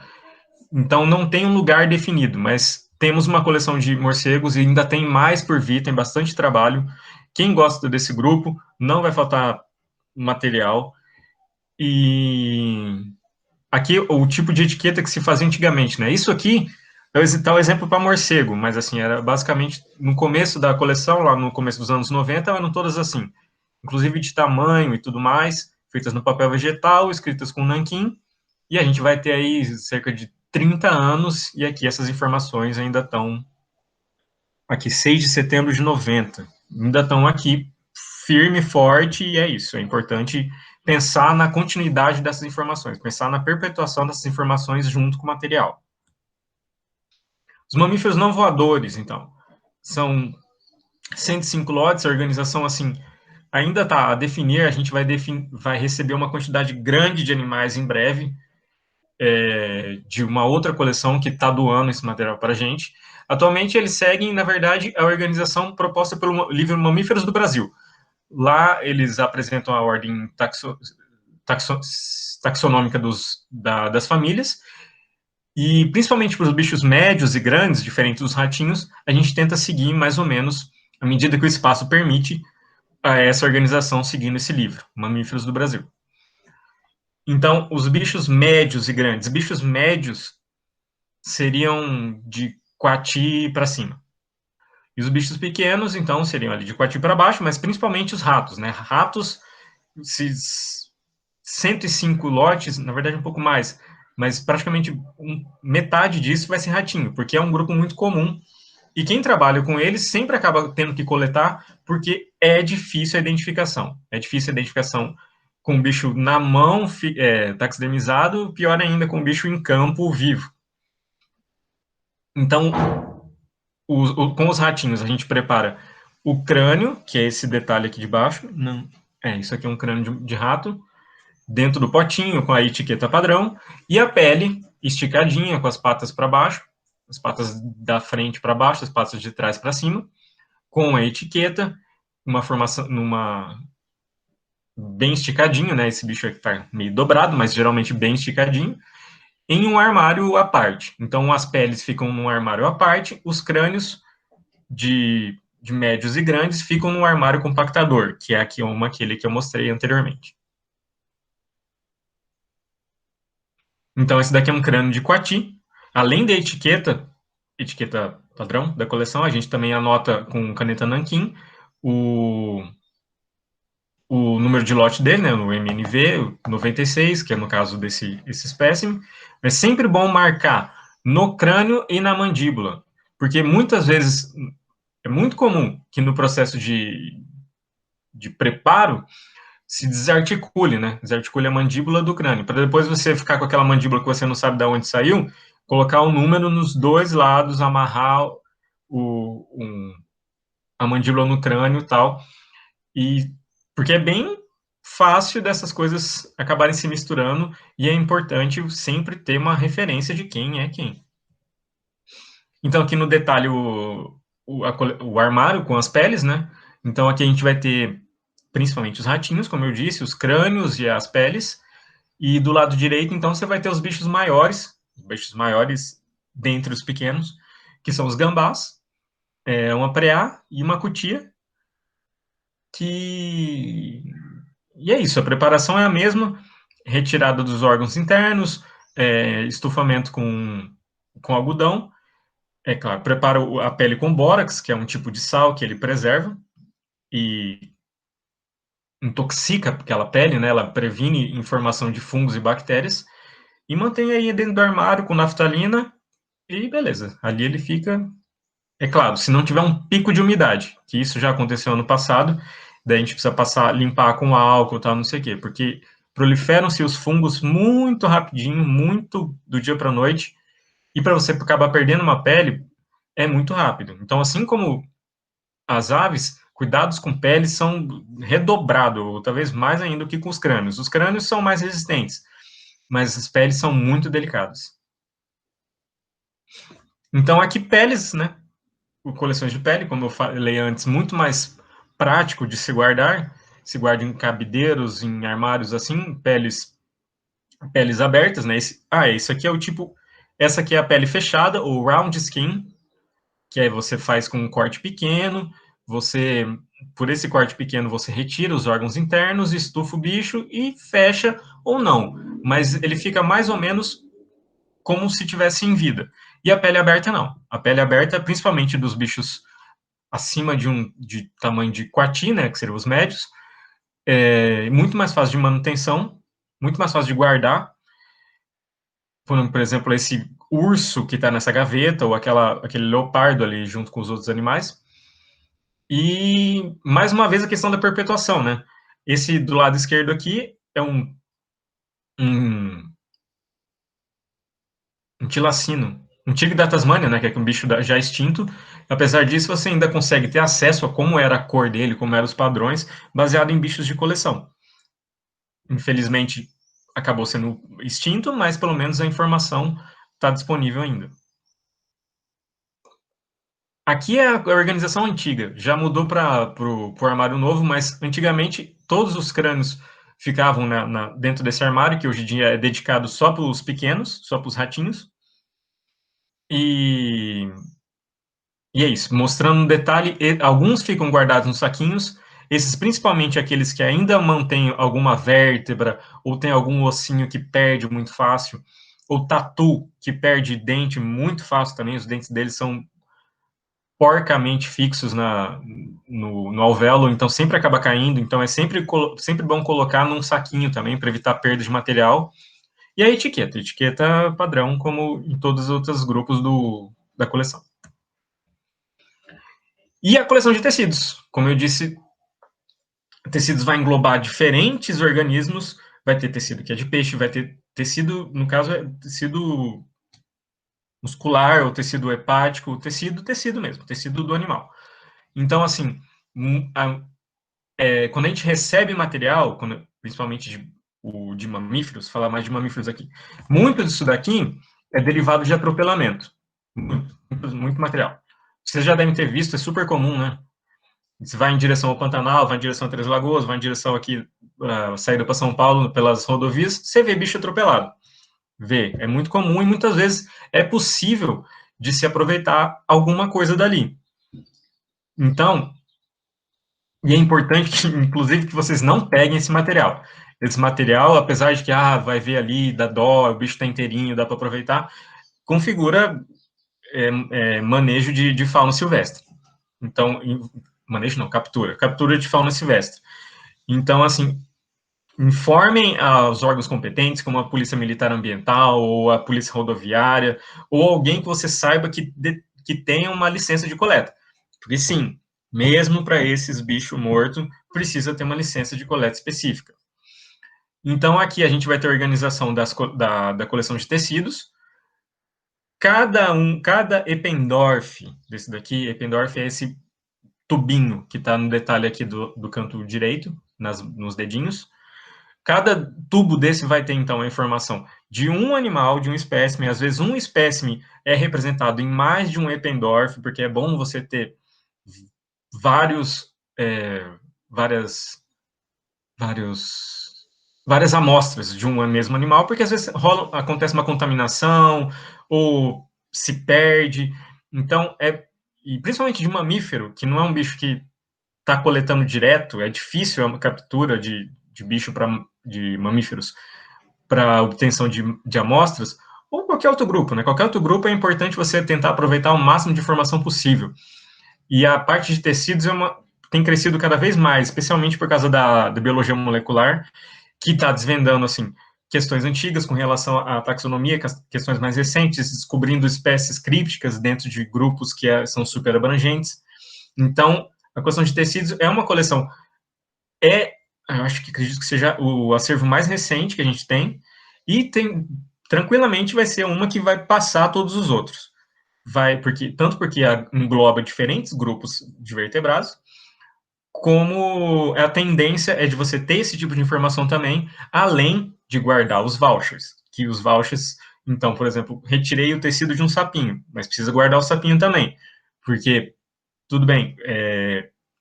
Então, não tem um lugar definido, mas temos uma coleção de morcegos e ainda tem mais por vir, tem bastante trabalho. Quem gosta desse grupo, não vai faltar material. E aqui, o tipo de etiqueta que se fazia antigamente, né? Isso aqui tá o exemplo para morcego, mas assim, era basicamente no começo da coleção, lá no começo dos anos 90, eram todas assim, inclusive de tamanho e tudo mais, feitas no papel vegetal, escritas com nanquim, e a gente vai ter aí cerca de 30 anos, e aqui essas informações ainda estão aqui, 6 de setembro de 90, ainda estão aqui firme, forte, e é isso, é importante pensar na continuidade dessas informações, pensar na perpetuação dessas informações junto com o material. Os mamíferos não voadores, então, são 105 lotes, a organização, assim, ainda está a definir, a gente vai receber uma quantidade grande de animais em breve, de uma outra coleção que está doando esse material para a gente. Atualmente, eles seguem, na verdade, a organização proposta pelo livro Mamíferos do Brasil. Lá, eles apresentam a ordem taxonômica das famílias, e principalmente para os bichos médios e grandes, diferentes dos ratinhos, a gente tenta seguir mais ou menos, à medida que o espaço permite, a essa organização seguindo esse livro, Mamíferos do Brasil. Então, os bichos médios e grandes, bichos médios seriam de Coati para cima. E os bichos pequenos, então, seriam ali de Coati para baixo, mas principalmente os ratos, né? Ratos, esses 105 lotes, na verdade um pouco mais, mas praticamente metade disso vai ser ratinho, porque é um grupo muito comum. E quem trabalha com eles sempre acaba tendo que coletar, porque é difícil a identificação. É difícil a identificação com o bicho na mão, taxidermizado, pior ainda com o bicho em campo, vivo. Então, com os ratinhos, a gente prepara o crânio, que é esse detalhe aqui de baixo. Não, isso aqui é um crânio de rato, dentro do potinho, com a etiqueta padrão, e a pele esticadinha, com as patas para baixo, as patas da frente para baixo, as patas de trás para cima, com a etiqueta, uma formação, bem esticadinho, né? Esse bicho aqui tá meio dobrado, mas geralmente bem esticadinho, em um armário à parte. Então, as peles ficam num armário à parte, os crânios de médios e grandes ficam no armário compactador, que é aquele que eu mostrei anteriormente. Então, esse daqui é um crânio de coati. Além da etiqueta padrão da coleção. A gente também anota com caneta nanquim o número de lote dele, né, no MNV, 96, que é no caso esse espécime. É sempre bom marcar no crânio e na mandíbula, porque muitas vezes é muito comum que no processo de preparo se desarticule, né? Desarticule a mandíbula do crânio, para depois você ficar com aquela mandíbula que você não sabe de onde saiu, colocar o número nos dois lados, amarrar a mandíbula no crânio e tal, e porque é bem fácil dessas coisas acabarem se misturando, e é importante sempre ter uma referência de quem é quem. Então, aqui no detalhe, o armário com as peles, né? Então, aqui a gente vai ter principalmente os ratinhos, como eu disse, os crânios e as peles. E do lado direito, então, você vai ter os bichos maiores dentre os pequenos, que são os gambás, uma preá e uma cutia, que... E é isso, a preparação é a mesma, retirada dos órgãos internos, estufamento com algodão, é claro, prepara a pele com bórax, que é um tipo de sal que ele preserva, e intoxica aquela pele, né? Ela previne informação de fungos e bactérias, e mantém aí dentro do armário com naftalina, e beleza. Ali ele fica, é claro, se não tiver um pico de umidade, que isso já aconteceu no passado, daí a gente precisa limpar com álcool, tal, não sei o quê, porque proliferam-se os fungos muito rapidinho, muito do dia para a noite, e para você acabar perdendo uma pele, é muito rápido. Então, assim como as aves, cuidados com peles são redobrados, ou talvez mais ainda do que com os crânios. Os crânios são mais resistentes, mas as peles são muito delicadas. Então, aqui, peles, né? Coleções de pele, como eu falei antes, muito mais prático de se guarda em cabideiros, em armários assim, peles abertas, né? Isso aqui é o tipo, essa aqui é a pele fechada, ou round skin, que aí você faz com um corte pequeno, por esse corte pequeno, você retira os órgãos internos, estufa o bicho e fecha ou não, mas ele fica mais ou menos como se tivesse em vida. E a pele aberta, não. A pele aberta, principalmente dos bichos acima de tamanho de coati, né, que seriam os médios, é muito mais fácil de manutenção, muito mais fácil de guardar. Por exemplo, esse urso que está nessa gaveta, ou aquele leopardo ali junto com os outros animais. E, mais uma vez, a questão da perpetuação, né? Esse do lado esquerdo aqui é um tilacino, um tigre da Tasmânia, né? Que é um bicho já extinto. Apesar disso, você ainda consegue ter acesso a como era a cor dele, como eram os padrões, baseado em bichos de coleção. Infelizmente, acabou sendo extinto, mas pelo menos a informação está disponível ainda. Aqui é a organização antiga, já mudou para o armário novo, mas antigamente todos os crânios ficavam dentro desse armário, que hoje em dia é dedicado só para os pequenos, só para os ratinhos. E é isso, mostrando um detalhe, alguns ficam guardados nos saquinhos, esses principalmente aqueles que ainda mantêm alguma vértebra, ou tem algum ossinho que perde muito fácil, ou tatu, que perde dente muito fácil também, os dentes deles são porcamente fixos no alvéolo, então sempre acaba caindo, então é sempre bom colocar num saquinho também, para evitar perda de material. E a etiqueta padrão, como em todos os outros grupos da coleção. E a coleção de tecidos, como eu disse, tecidos vai englobar diferentes organismos, vai ter tecido que é de peixe, vai ter tecido, no caso é tecido muscular, ou tecido hepático, tecido mesmo, tecido do animal. Então, assim, quando a gente recebe material, principalmente de mamíferos, falar mais de mamíferos aqui, muito disso daqui é derivado de atropelamento. Muito material. Vocês já devem ter visto, é super comum, né? Você vai em direção ao Pantanal, vai em direção a Três Lagoas, vai em direção aqui, saída para São Paulo, pelas rodovias, você vê bicho atropelado. É muito comum e muitas vezes é possível de se aproveitar alguma coisa dali. Então, e é importante, inclusive, que vocês não peguem esse material. Esse material, apesar de que, vai ver ali, dá dó, o bicho está inteirinho, dá para aproveitar, configura manejo de fauna silvestre. Então, manejo não, captura de fauna silvestre. Então, assim, informem aos órgãos competentes, como a Polícia Militar Ambiental, ou a Polícia Rodoviária, ou alguém que você saiba que tenha uma licença de coleta. Porque, sim, mesmo para esses bichos mortos, precisa ter uma licença de coleta específica. Então, aqui a gente vai ter a organização da coleção de tecidos. Cada Eppendorf desse daqui, Eppendorf é esse tubinho que está no detalhe aqui do canto direito, nos dedinhos. Cada tubo desse vai ter, então, a informação de um animal, de um espécime. Às vezes, um espécime é representado em mais de um Eppendorf, porque é bom você ter várias amostras de um mesmo animal, porque às vezes acontece uma contaminação ou se perde. Então, e principalmente de mamífero, que não é um bicho que está coletando direto, é difícil a captura de bicho de mamíferos para obtenção de amostras, ou qualquer outro grupo, né? Qualquer outro grupo é importante você tentar aproveitar o máximo de informação possível. E a parte de tecidos tem crescido cada vez mais, especialmente por causa da biologia molecular, que está desvendando, assim, questões antigas com relação à taxonomia, questões mais recentes, descobrindo espécies crípticas dentro de grupos que são super abrangentes. Então, a coleção de tecidos é uma coleção, eu acredito que seja o acervo mais recente que a gente tem, e tranquilamente vai ser uma que vai passar todos os outros. Tanto porque engloba diferentes grupos de vertebrados, como a tendência é de você ter esse tipo de informação também, além de guardar os vouchers, que os vouchers, então, por exemplo, retirei o tecido de um sapinho, mas precisa guardar o sapinho também, porque, tudo bem,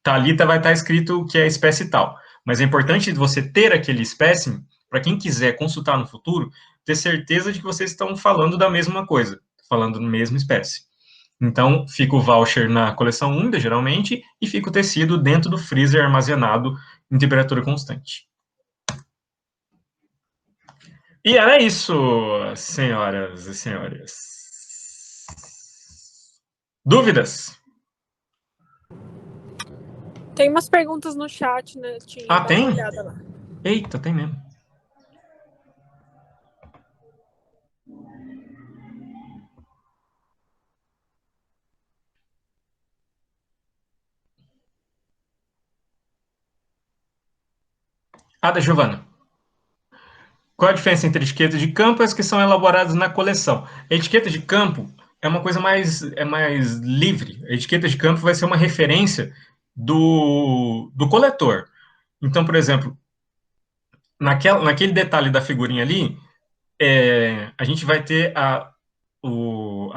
Thalita vai estar escrito que é espécie tal, mas é importante você ter aquele espécime, para quem quiser consultar no futuro, ter certeza de que vocês estão falando da mesma coisa, falando da mesma espécie. Então, fica o voucher na coleção úmida, geralmente, e fica o tecido dentro do freezer armazenado em temperatura constante. E era isso, senhoras e senhores. Dúvidas? Tem umas perguntas no chat, né, Tinha? Ah, Dá tem? uma olhada lá. Eita, tem mesmo. Da Giovana. Qual a diferença entre etiquetas de campo e as que são elaboradas na coleção? A etiqueta de campo é uma coisa mais livre. A etiqueta de campo vai ser uma referência do coletor. Então, por exemplo, naquele detalhe da figurinha ali, a gente vai ter a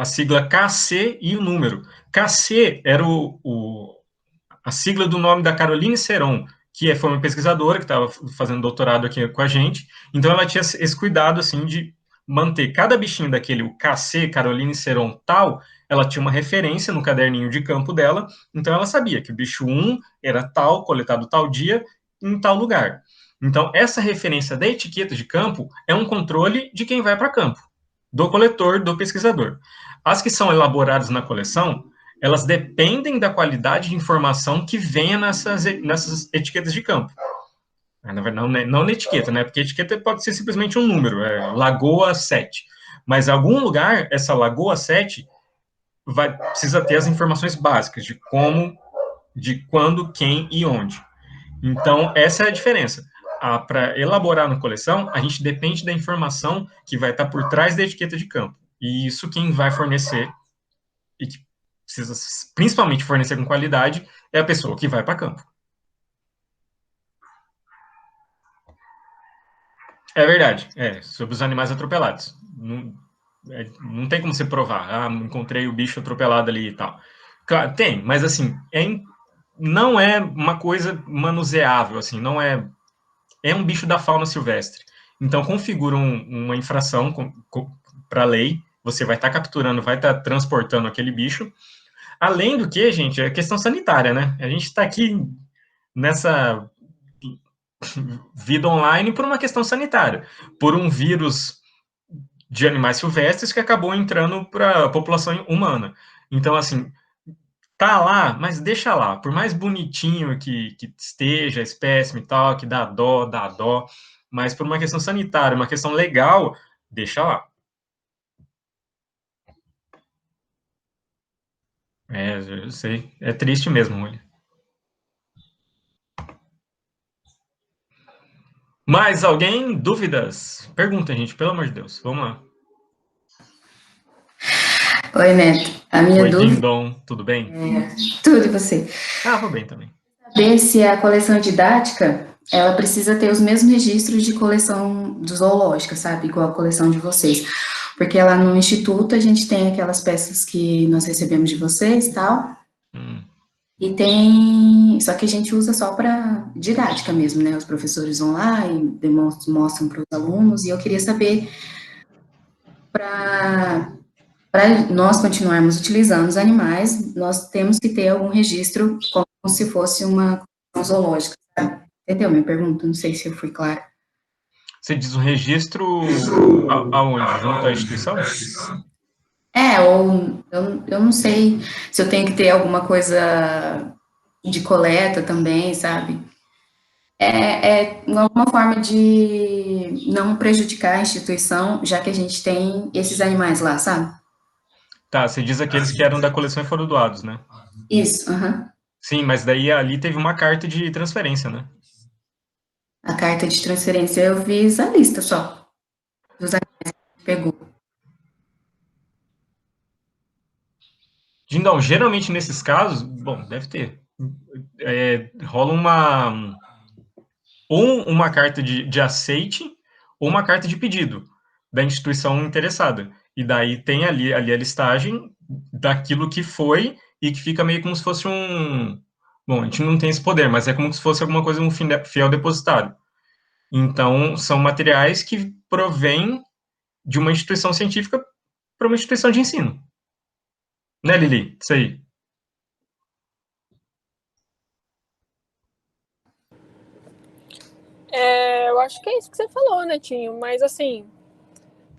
sigla KC e o número. KC era a sigla do nome da Caroline Seron, que foi uma pesquisadora que estava fazendo doutorado aqui com a gente. Então, ela tinha esse cuidado, assim, de manter cada bichinho daquele, o KC, Caroline Seron tal, ela tinha uma referência no caderninho de campo dela, então ela sabia que o bicho 1 era tal, coletado tal dia, em tal lugar. Então, essa referência da etiqueta de campo é um controle de quem vai para campo, do coletor, do pesquisador. As que são elaboradas na coleção, elas dependem da qualidade de informação que venha nessas etiquetas de campo. Na verdade, não na etiqueta, né? Porque a etiqueta pode ser simplesmente um número, Lagoa 7. Mas em algum lugar, essa Lagoa 7 precisa ter as informações básicas de como, de quando, quem e onde. Então, essa é a diferença. Para elaborar uma coleção, a gente depende da informação que vai estar por trás da etiqueta de campo. E isso quem vai fornecer, e que precisa principalmente fornecer com qualidade, é a pessoa que vai para campo. É verdade, sobre os animais atropelados. Não tem como você provar, encontrei o bicho atropelado ali e tal. Claro, tem, mas assim, não é uma coisa manuseável, assim, não é um bicho da fauna silvestre. Então, configura uma infração para a lei, você vai estar capturando, vai estar transportando aquele bicho. Além do que, gente, é questão sanitária, né? A gente está aqui nessa vida online por uma questão sanitária, por um vírus de animais silvestres que acabou entrando para a população humana. Então, assim, tá lá, mas deixa lá. Por mais bonitinho que esteja a espécime e tal, que dá dó, mas por uma questão sanitária, uma questão legal, deixa lá. Eu sei. É triste mesmo, olha. Mais alguém? Dúvidas? Pergunta, gente, pelo amor de Deus. Vamos lá. Oi, Neto. A minha Oi, dúvida Dindom, tudo bem? tudo e você. Vou bem também. Saber se a coleção didática, ela precisa ter os mesmos registros de coleção do zoológica, sabe? Igual a coleção de vocês. Porque lá no instituto a gente tem aquelas peças que nós recebemos de vocês e tal. E tem. Só que a gente usa só para didática mesmo, né? Os professores vão lá e mostram para os alunos. E eu queria saber, para nós continuarmos utilizando os animais, nós temos que ter algum registro como se fosse uma coleção zoológica. Sabe? Entendeu minha pergunta? Não sei se eu fui clara. Você diz um registro aonde? Junto à instituição? Ou eu não sei se eu tenho que ter alguma coisa de coleta também, sabe? Alguma forma de não prejudicar a instituição, já que a gente tem esses animais lá, sabe? Tá, você diz aqueles que eram da coleção e foram doados, né? Isso, aham. Sim, mas daí ali teve uma carta de transferência, né? A carta de transferência eu fiz a lista só dos animais que pegou. Dindão, geralmente nesses casos, bom, deve ter. Rola uma carta de aceite ou uma carta de pedido da instituição interessada. E daí tem ali a listagem daquilo que foi e que fica meio como se fosse um... Bom, a gente não tem esse poder, mas é como se fosse alguma coisa, um fiel depositário. Então, são materiais que provêm de uma instituição científica para uma instituição de ensino. Né, Lili? Isso aí. Eu acho que é isso que você falou, Netinho, mas assim,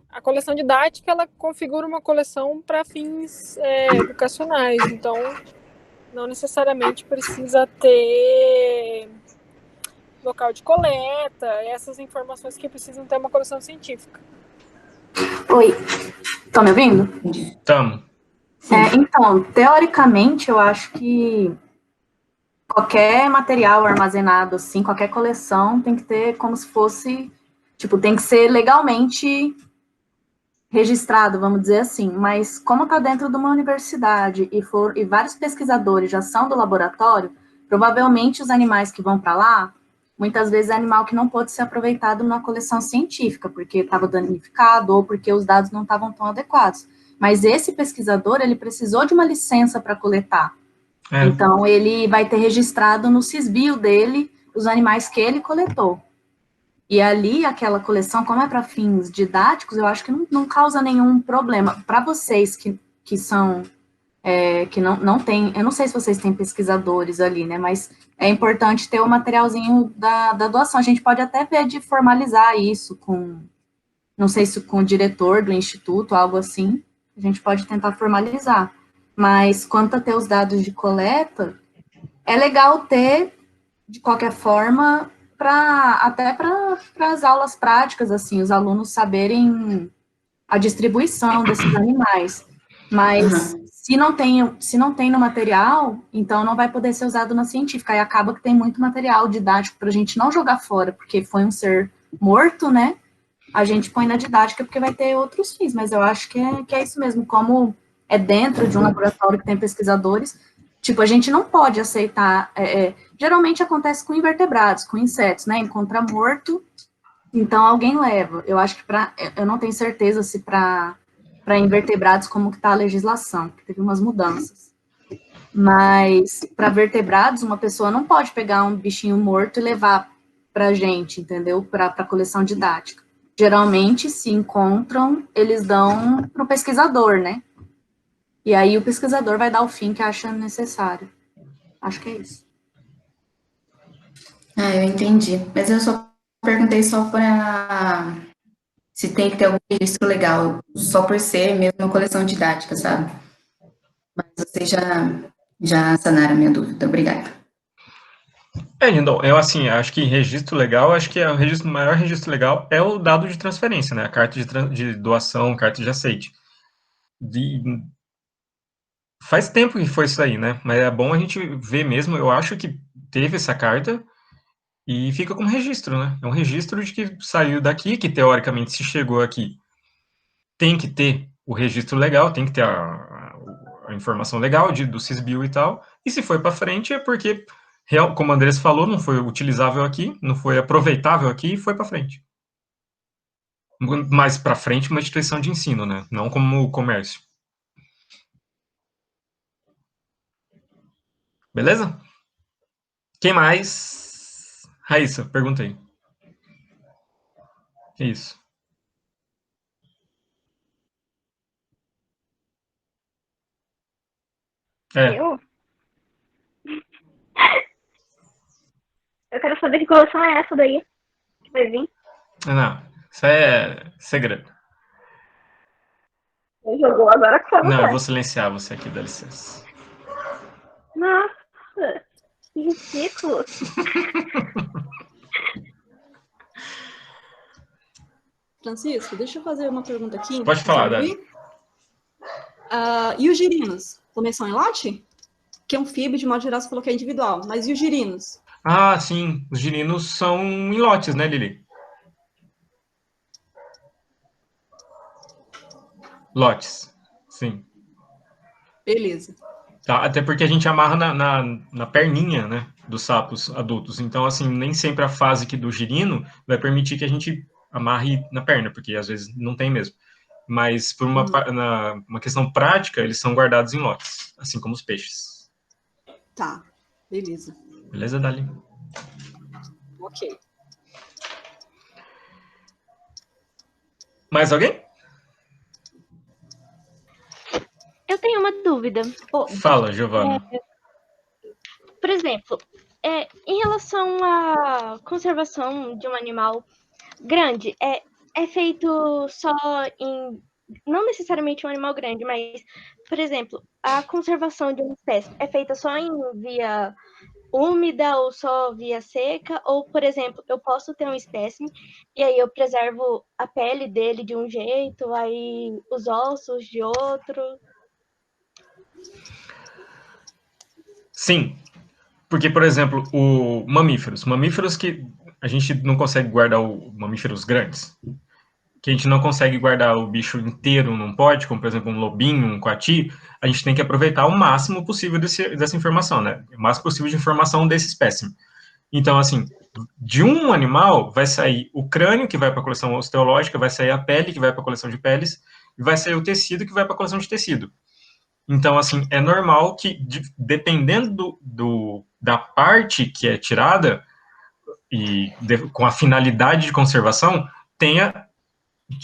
a coleção didática, ela configura uma coleção para fins educacionais, então não necessariamente precisa ter local de coleta, essas informações que precisam ter uma coleção científica. Oi, estão me ouvindo? Tamo. Então, teoricamente, eu acho que qualquer material armazenado, assim, qualquer coleção tem que ter como se fosse, tipo, tem que ser legalmente registrado, vamos dizer assim, mas como está dentro de uma universidade e vários pesquisadores já são do laboratório, provavelmente os animais que vão para lá, muitas vezes é animal que não pode ser aproveitado na coleção científica, porque estava danificado ou porque os dados não estavam tão adequados. Mas esse pesquisador, ele precisou de uma licença para coletar. Então, ele vai ter registrado no CISBio dele os animais que ele coletou. E ali, aquela coleção, como é para fins didáticos, eu acho que não causa nenhum problema. Para vocês que são, que não tem, eu não sei se vocês têm pesquisadores ali, né, mas é importante ter o materialzinho da doação. A gente pode até ver de formalizar isso com, não sei se com o diretor do instituto, algo assim, a gente pode tentar formalizar. Mas quanto a ter os dados de coleta, é legal ter, de qualquer forma, até para as aulas práticas, assim, os alunos saberem a distribuição desses animais. Mas se não tem no material, então não vai poder ser usado na científica. E acaba que tem muito material didático para a gente não jogar fora, porque foi um ser morto, né? A gente põe na didática porque vai ter outros fins, mas eu acho que é isso mesmo, como é dentro de um laboratório que tem pesquisadores, tipo, a gente não pode aceitar, geralmente acontece com invertebrados, com insetos, né, encontra morto, então alguém leva. Eu acho que eu não tenho certeza se para invertebrados como que tá a legislação, porque teve umas mudanças. Mas para vertebrados, uma pessoa não pode pegar um bichinho morto e levar pra gente, entendeu? Para coleção didática. Geralmente, se encontram, eles dão para o pesquisador, né? E aí o pesquisador vai dar o fim que acha necessário. Acho que é isso. Eu entendi. Mas eu só perguntei só para se tem que ter algum registro legal, só por ser mesmo uma coleção didática, sabe? Mas vocês já sanaram a minha dúvida. Obrigada. Lindon, eu assim, acho que registro legal, acho que o maior registro legal é o dado de transferência, né? A carta de doação, carta de aceite. Faz tempo que foi isso aí, né? Mas é bom a gente ver mesmo, eu acho que teve essa carta e fica como registro, né? É um registro de que saiu daqui, que teoricamente se chegou aqui, tem que ter o registro legal, tem que ter a informação legal do Sisbio e tal, e se foi para frente é porque, como o Andrés falou, não foi utilizável aqui, não foi aproveitável aqui e foi para frente. Mais para frente uma instituição de ensino, né? Não como comércio. Beleza? Quem mais? Raíssa, perguntei. Isso. Eu quero saber que coleção é essa daí que vai vir. Não, isso é segredo. Você jogou agora que Não, eu vou silenciar você aqui, dá licença. Nossa, que ridículo. Francisco, deixa eu fazer uma pergunta aqui. Pode falar, Dani. E os girinos? Também são em lote? Que é um FIB, de modo geral, você falou que é individual. Mas e os girinos? Ah, sim. Os girinos são em lotes, né, Lili? Lotes, sim. Beleza. Tá, até porque a gente amarra na perninha, né, dos sapos adultos. Então, assim, nem sempre a fase do girino vai permitir que a gente amarre na perna, porque às vezes não tem mesmo. Mas por uma questão prática, eles são guardados em lotes, assim como os peixes. Tá, beleza. Beleza, Dali? Ok. Mais alguém? Eu tenho uma dúvida. Fala, Giovana. Por exemplo, em relação à conservação de um animal grande, é feito só em... Não necessariamente um animal grande, mas, por exemplo, a conservação de uma espécie é feita só em via úmida ou só via seca? Ou, por exemplo, eu posso ter um espécime e aí eu preservo a pele dele de um jeito, aí os ossos de outro? Sim, porque, por exemplo, mamíferos que a gente não consegue guardar mamíferos grandes, que a gente não consegue guardar o bicho inteiro num pote, como, por exemplo, um lobinho, um coati, a gente tem que aproveitar o máximo possível dessa informação, né? O máximo possível de informação desse espécime. Então, assim, de um animal vai sair o crânio, que vai para a coleção osteológica, vai sair a pele, que vai para a coleção de peles, e vai sair o tecido, que vai para a coleção de tecido. Então, assim, é normal que, dependendo da parte que é tirada, e com a finalidade de conservação, tenha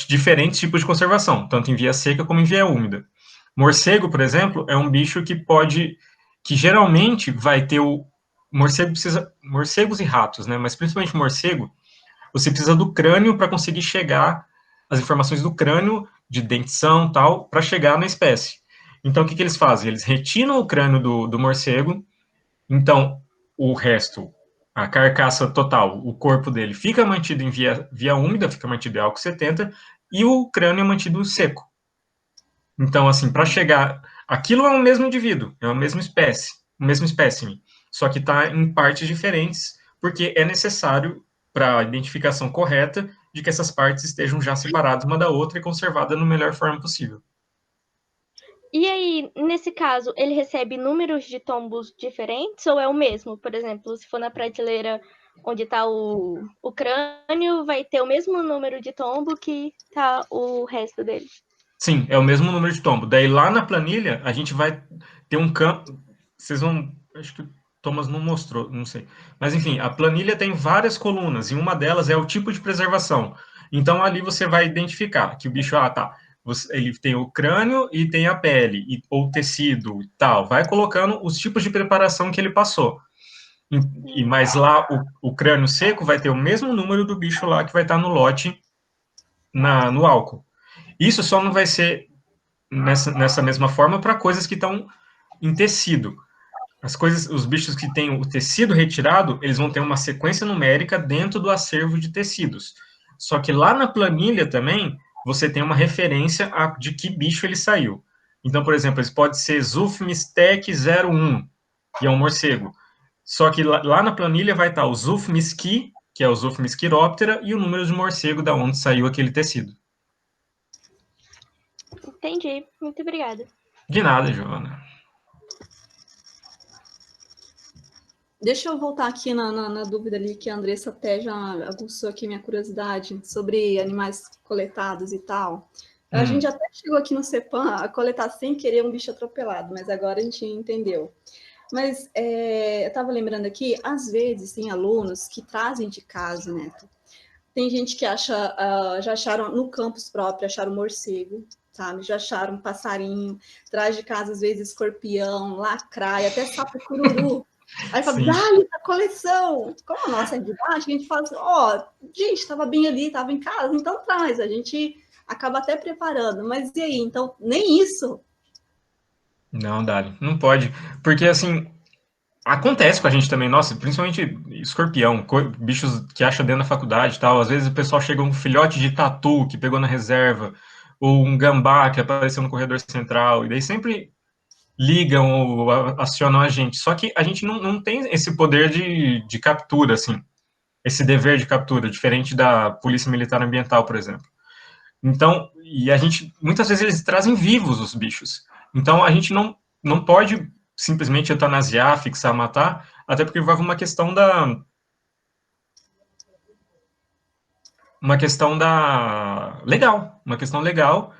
diferentes tipos de conservação, tanto em via seca como em via úmida. Morcego, por exemplo, é um bicho que geralmente vai ter morcegos e ratos, né, mas principalmente morcego, você precisa do crânio para conseguir chegar as informações do crânio, de dentição, tal, para chegar na espécie. Então, o que eles fazem? Eles retinam o crânio do morcego, então, o resto, a carcaça total, o corpo dele fica mantido em via úmida, fica mantido em álcool 70, e o crânio é mantido seco. Então, assim, para chegar... Aquilo é o mesmo indivíduo, é a mesma espécie, o mesmo espécime, só que está em partes diferentes, porque é necessário, para a identificação correta, de que essas partes estejam já separadas uma da outra e conservadas da melhor forma possível. E aí, nesse caso, ele recebe números de tombos diferentes ou é o mesmo? Por exemplo, se for na prateleira onde está o crânio, vai ter o mesmo número de tombo que tá o resto dele? Sim, é o mesmo número de tombo. Daí lá na planilha, a gente vai ter um campo... Vocês vão... Acho que o Thomas não mostrou, não sei. Mas enfim, a planilha tem várias colunas, e uma delas é o tipo de preservação. Então ali você vai identificar que o bicho, ele tem o crânio e tem a pele, ou tecido e tal. Vai colocando os tipos de preparação que ele passou. Mas lá, o crânio seco vai ter o mesmo número do bicho lá que vai estar no lote no álcool. Isso só não vai ser nessa mesma forma para coisas que estão em tecido. Os bichos que têm o tecido retirado, eles vão ter uma sequência numérica dentro do acervo de tecidos. Só que lá na planilha também, você tem uma referência de que bicho ele saiu. Então, por exemplo, ele pode ser Zufmistec 01, que é um morcego. Só que lá na planilha vai estar o Zufmisci, que é o Zufmisciroptera, e o número de morcego da onde saiu aquele tecido. Entendi. Muito obrigada. De nada, Giovana. Deixa eu voltar aqui na dúvida ali que a Andressa até já aguçou aqui minha curiosidade sobre animais coletados e tal. A gente até chegou aqui no CEPAM a coletar sem querer um bicho atropelado, mas agora a gente entendeu. Mas eu estava lembrando aqui, às vezes tem alunos que trazem de casa, Neto. Tem gente que já acharam no campus próprio, acharam morcego, sabe? Já acharam passarinho, traz de casa às vezes escorpião, lacraia, até sapo cururu. Aí fala, dá-lhe a coleção. Como a nossa é didática, a gente fala assim, gente, estava bem ali, estava em casa, então traz. A gente acaba até preparando. Mas e aí? Então, nem isso? Não, Dali, não pode. Porque, assim, acontece com a gente também, nossa, principalmente escorpião, bichos que acha dentro da faculdade e tal. Às vezes o pessoal chega um filhote de tatu que pegou na reserva, ou um gambá que apareceu no corredor central, e daí sempre ligam ou acionam a gente. Só que a gente não tem esse poder de captura, assim, esse dever de captura, diferente da Polícia Militar Ambiental, por exemplo. Então, e a gente, muitas vezes eles trazem vivos os bichos. Então, a gente não pode simplesmente eutanasiar, fixar, matar, até porque vai uma questão legal, uma questão legal,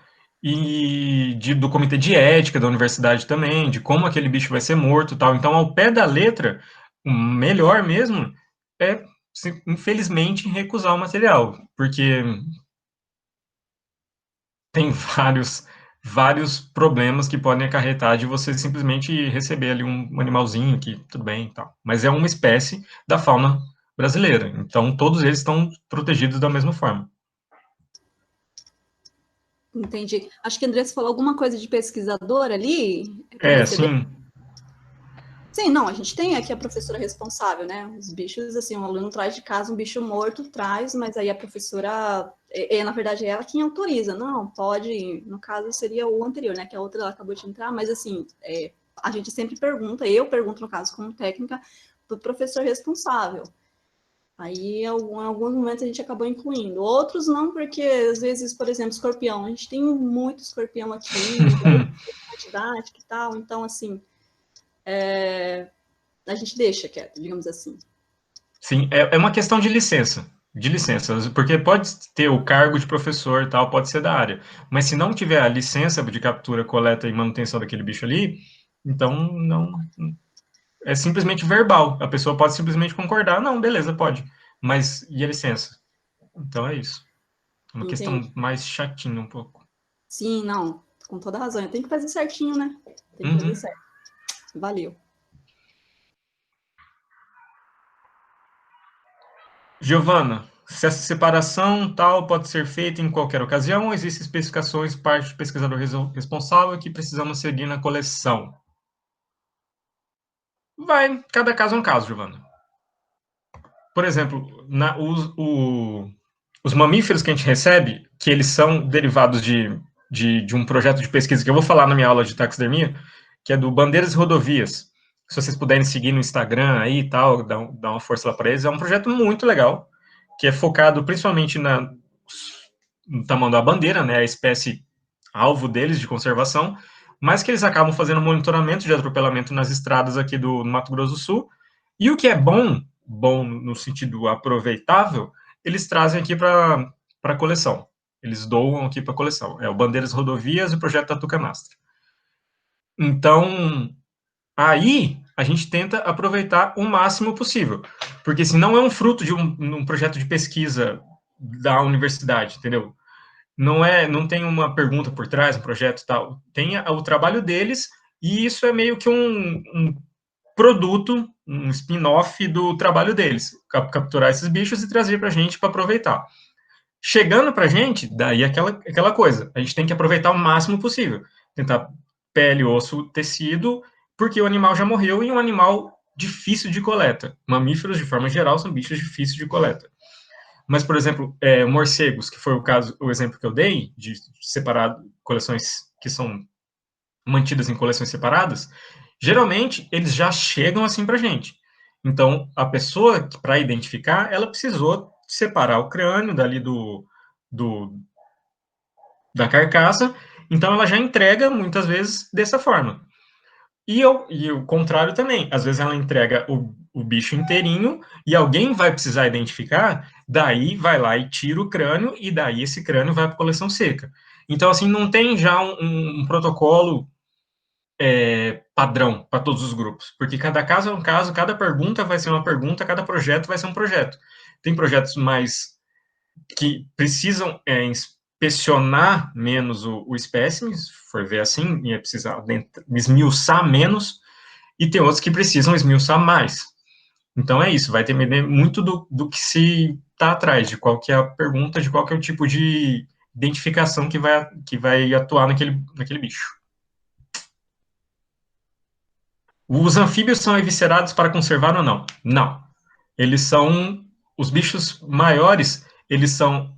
e do comitê de ética da universidade também, de como aquele bicho vai ser morto e tal. Então, ao pé da letra, o melhor mesmo é, infelizmente, recusar o material, porque tem vários problemas que podem acarretar de você simplesmente receber ali um animalzinho que tudo bem e tal. Mas é uma espécie da fauna brasileira, então todos eles estão protegidos da mesma forma. Entendi. Acho que a Andressa falou alguma coisa de pesquisador ali. Sim. Sim, não, a gente tem aqui a professora responsável, né? Os bichos, assim, um aluno traz de casa um bicho morto, traz, mas aí a professora, na verdade, é ela quem autoriza. Não, pode, no caso seria o anterior, né? Que a outra ela acabou de entrar, mas assim, a gente sempre pergunta, eu pergunto, no caso, como técnica, do professor responsável. Aí, em alguns momentos, a gente acabou incluindo. Outros não, porque, às vezes, por exemplo, escorpião. A gente tem muito escorpião aqui, didática e tal. Então, assim, a gente deixa quieto, digamos assim. Sim, é uma questão de licença, porque pode ter o cargo de professor e tal, pode ser da área. Mas se não tiver a licença de captura, coleta e manutenção daquele bicho ali, então não... É simplesmente verbal. A pessoa pode simplesmente concordar, não, beleza, pode. Mas e a licença? Então é isso. É uma questão mais chatinha um pouco. Sim, não, com toda razão. Tem que fazer certinho, né? Tem que fazer certo. Valeu. Giovana, se essa separação tal pode ser feita em qualquer ocasião, existem especificações parte do pesquisador responsável que precisamos seguir na coleção. Cada caso é um caso, Giovana. Por exemplo, os mamíferos que a gente recebe, que eles são derivados de um projeto de pesquisa que eu vou falar na minha aula de taxidermia, que é do Bandeiras e Rodovias. Se vocês puderem seguir no Instagram aí e tal, dar uma força lá para eles, é um projeto muito legal, que é focado principalmente no tamanho da bandeira, né, a espécie alvo deles de conservação, mas que eles acabam fazendo monitoramento de atropelamento nas estradas aqui do Mato Grosso do Sul. E o que é bom no sentido aproveitável, eles trazem aqui para a coleção. Eles doam aqui para a coleção. É o Bandeiras Rodovias e o Projeto Tatu Canastra. Então, aí a gente tenta aproveitar o máximo possível. Porque se não é um fruto de um projeto de pesquisa da universidade, entendeu? Não tem uma pergunta por trás, um projeto e tal. Tem o trabalho deles, e isso é meio que um produto, um spin-off do trabalho deles, capturar esses bichos e trazer para a gente para aproveitar. Chegando para a gente, daí aquela coisa, a gente tem que aproveitar o máximo possível, tentar pele, osso, tecido, porque o animal já morreu e é um animal difícil de coleta. Mamíferos, de forma geral, são bichos difíceis de coleta. Mas, por exemplo, morcegos, que foi o exemplo que eu dei, de separado, coleções que são mantidas em coleções separadas, geralmente eles já chegam assim para a gente. Então, a pessoa, para identificar, ela precisou separar o crânio dali da carcaça, então ela já entrega, muitas vezes, dessa forma. E o contrário também, às vezes ela entrega o bicho inteirinho e alguém vai precisar identificar, daí vai lá e tira o crânio e daí esse crânio vai para a coleção seca. Então, assim, não tem já um protocolo padrão para todos os grupos, porque cada caso é um caso, cada pergunta vai ser uma pergunta, cada projeto vai ser um projeto. Tem projetos mais que precisam inspecionar menos o espécime, se for ver assim, e é precisar esmiuçar menos, e tem outros que precisam esmiuçar mais. Então é isso, vai depender muito do que se está atrás, de qual que é a pergunta, de qual que é o tipo de identificação que vai atuar naquele bicho. Os anfíbios são eviscerados para conservar ou não? Não. Eles são... Os bichos maiores, eles são...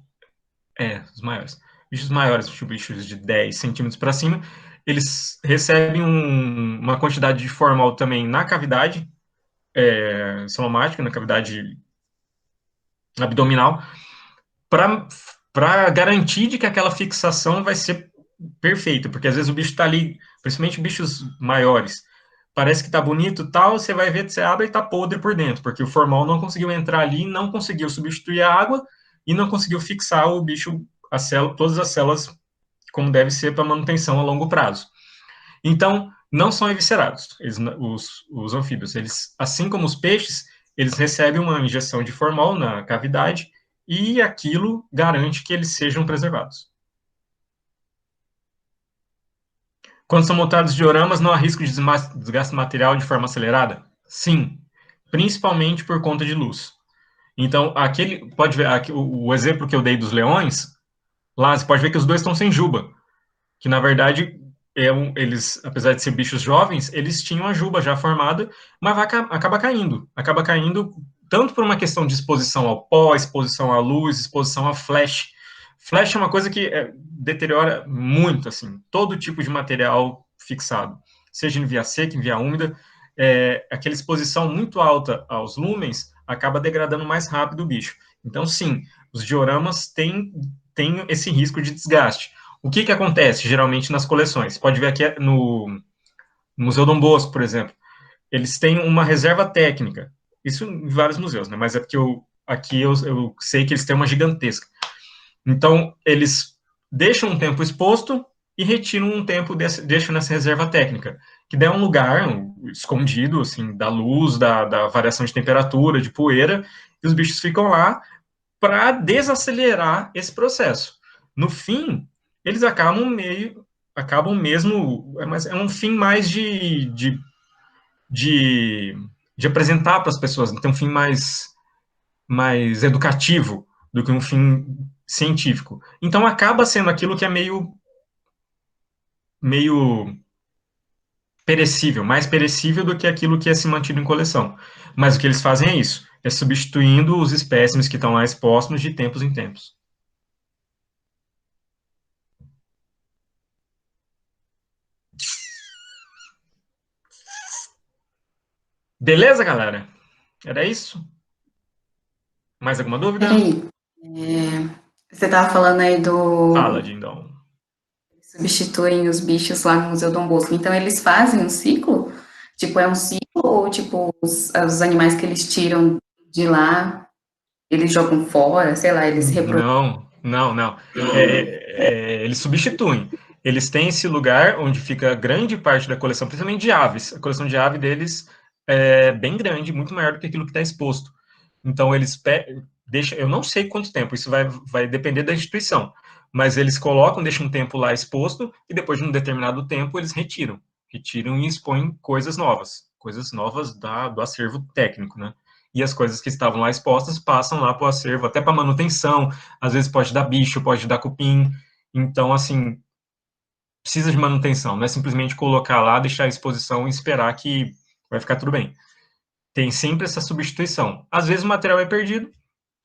os maiores. Bichos maiores, tipo bichos de 10 centímetros para cima, eles recebem uma quantidade de formal também na cavidade somática, na cavidade abdominal, para garantir de que aquela fixação vai ser perfeita, porque às vezes o bicho está ali, principalmente bichos maiores, parece que está bonito e tal, você vai ver, você abre e está podre por dentro, porque o formal não conseguiu entrar ali, não conseguiu substituir a água e não conseguiu fixar o bicho, todas as células como deve ser para manutenção a longo prazo. Então, não são eviscerados, os anfíbios. Eles, assim como os peixes, eles recebem uma injeção de formol na cavidade e aquilo garante que eles sejam preservados. Quando são montados dioramas, não há risco de desgaste material de forma acelerada? Sim, principalmente por conta de luz. Então, pode ver, o exemplo que eu dei dos leões, lá você pode ver que os dois estão sem juba, que na verdade, eles, apesar de ser bichos jovens, eles tinham a juba já formada, mas acaba caindo tanto por uma questão de exposição ao pó, exposição à luz, exposição a flash. Flash é uma coisa que deteriora muito, assim, todo tipo de material fixado, seja em via seca, em via úmida, aquela exposição muito alta aos lúmens acaba degradando mais rápido o bicho. Então, sim, os dioramas têm esse risco de desgaste. O que acontece, geralmente, nas coleções? Pode ver aqui no Museu Dom Bosco, por exemplo. Eles têm uma reserva técnica. Isso em vários museus, né? Mas é porque aqui eu sei que eles têm uma gigantesca. Então, eles deixam um tempo exposto e retiram um tempo, deixam nessa reserva técnica, que dá um lugar escondido, assim, da luz, da variação de temperatura, de poeira, e os bichos ficam lá para desacelerar esse processo. No fim, eles acabam mesmo, mas é um fim mais de apresentar para as pessoas, então um fim mais educativo do que um fim científico. Então acaba sendo aquilo que é meio perecível, mais perecível do que aquilo que é se mantido em coleção. Mas o que eles fazem é isso, é substituindo os espécimes que estão lá expostos de tempos em tempos. Beleza, galera? Era isso? Mais alguma dúvida? Peraí, você estava falando aí Fala, Dindão. Substituem os bichos lá no Museu Dom Bosco. Então, eles fazem um ciclo? Tipo, é um ciclo ou, tipo, os animais que eles tiram de lá, eles jogam fora, sei lá, eles reproduzem? Não. Eles substituem. Eles têm esse lugar onde fica grande parte da coleção, principalmente de aves. A coleção de ave deles é bem grande, muito maior do que aquilo que está exposto. Então, eles deixam... Eu não sei quanto tempo, isso vai depender da instituição. Mas eles deixam um tempo lá exposto, e depois de um determinado tempo, eles retiram e expõem coisas novas do acervo técnico, né? e as coisas que estavam lá expostas passam lá para o acervo, até para manutenção, às vezes pode dar bicho, pode dar cupim, então, assim, precisa de manutenção, não é simplesmente colocar lá, deixar a exposição e esperar que vai ficar tudo bem. Tem sempre essa substituição. Às vezes o material é perdido,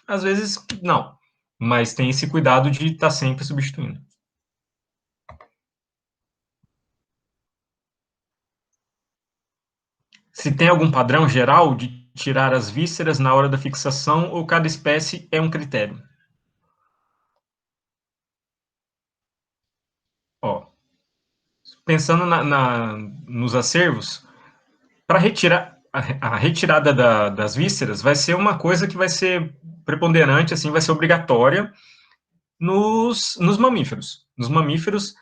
às vezes não, mas tem esse cuidado de estar sempre substituindo. Se tem algum padrão geral de tirar as vísceras na hora da fixação ou cada espécie é um critério? Ó, pensando nos acervos, para retirar a retirada das vísceras vai ser uma coisa que vai ser preponderante, assim, vai ser obrigatória nos mamíferos. Nos mamíferos,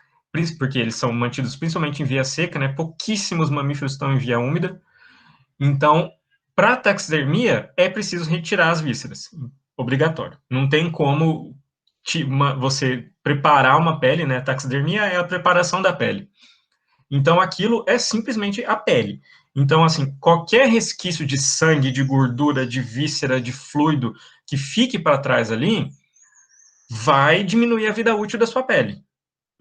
porque eles são mantidos principalmente em via seca, né? Pouquíssimos mamíferos estão em via úmida. Então, para taxidermia, é preciso retirar as vísceras. Obrigatório. Não tem como você preparar uma pele, né? Taxidermia é a preparação da pele. Então, aquilo é simplesmente a pele. Então, assim, qualquer resquício de sangue, de gordura, de víscera, de fluido que fique para trás ali, vai diminuir a vida útil da sua pele.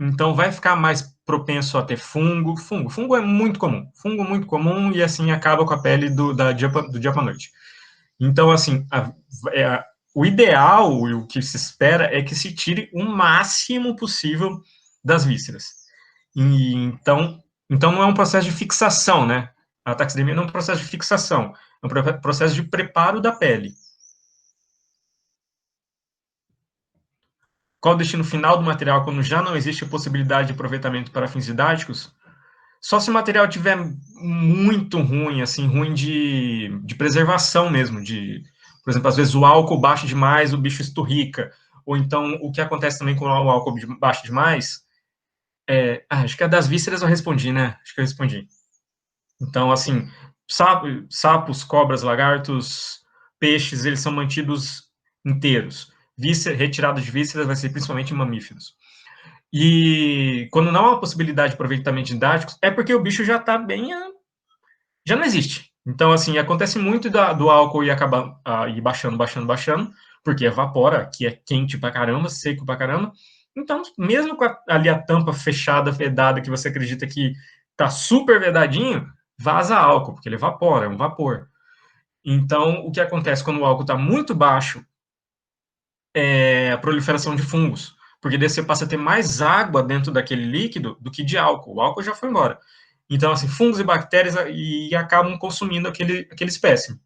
Então, vai ficar mais propenso a ter fungo. Fungo é muito comum. Fungo muito comum e, assim, acaba com a pele do dia para a noite. Então, assim, o ideal, o que se espera, é que se tire o máximo possível das vísceras. Então não é um processo de fixação, né? A taxidermia não é um processo de fixação, é um processo de preparo da pele. Qual o destino final do material quando já não existe a possibilidade de aproveitamento para fins didáticos? Só se o material tiver muito ruim, assim, ruim de preservação mesmo, por exemplo, às vezes o álcool baixa demais, o bicho esturrica, ou então o que acontece também com o álcool baixa demais, acho que a das vísceras eu respondi, né? Acho que eu respondi. Então, assim, sapos, cobras, lagartos, peixes, eles são mantidos inteiros. Retirada de vísceras vai ser principalmente em mamíferos. E quando não há uma possibilidade de aproveitamento didático, é porque o bicho já está bem... já não existe. Então, assim, acontece muito do álcool ir acabar ir baixando, porque evapora, que é quente pra caramba, seco pra caramba. Então, mesmo com ali a tampa fechada, vedada, que você acredita que tá super vedadinho, vaza álcool, porque ele evapora, é um vapor. Então, o que acontece quando o álcool está muito baixo é a proliferação de fungos, porque daí você passa a ter mais água dentro daquele líquido do que de álcool. O álcool já foi embora. Então, assim, fungos e bactérias e acabam consumindo aquele espécime.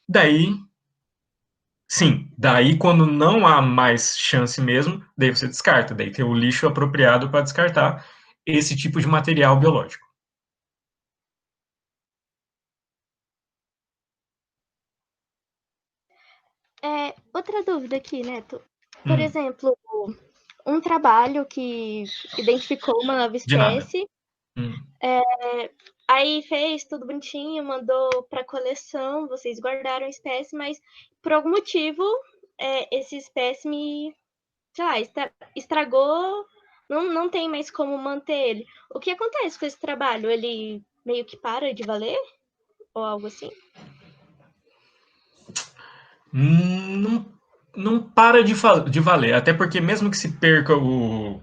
Daí, sim, daí quando não há mais chance mesmo, daí você descarta, daí tem o lixo apropriado para descartar esse tipo de material biológico. Outra dúvida aqui, Neto. Por exemplo, um trabalho que identificou uma nova espécie, aí fez tudo bonitinho, mandou para coleção, vocês guardaram a espécie, mas por algum motivo esse espécime, sei lá, estragou, não tem mais como manter ele. O que acontece com esse trabalho? Ele meio que para de valer? Ou algo assim? Não para de valer, até porque mesmo que se perca o